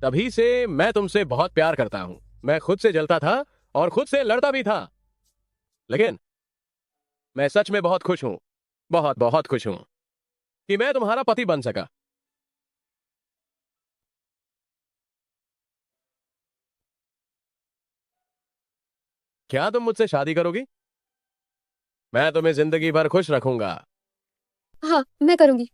तभी से मैं तुमसे बहुत प्यार करता हूं। मैं खुद से जलता था और खुद से लड़ता भी था, लेकिन मैं सच में बहुत खुश हूं, बहुत बहुत खुश हूं कि मैं तुम्हारा पति बन सका। क्या तुम मुझसे शादी करोगी? मैं तुम्हें जिंदगी भर खुश रखूंगा। हाँ, मैं करूंगी।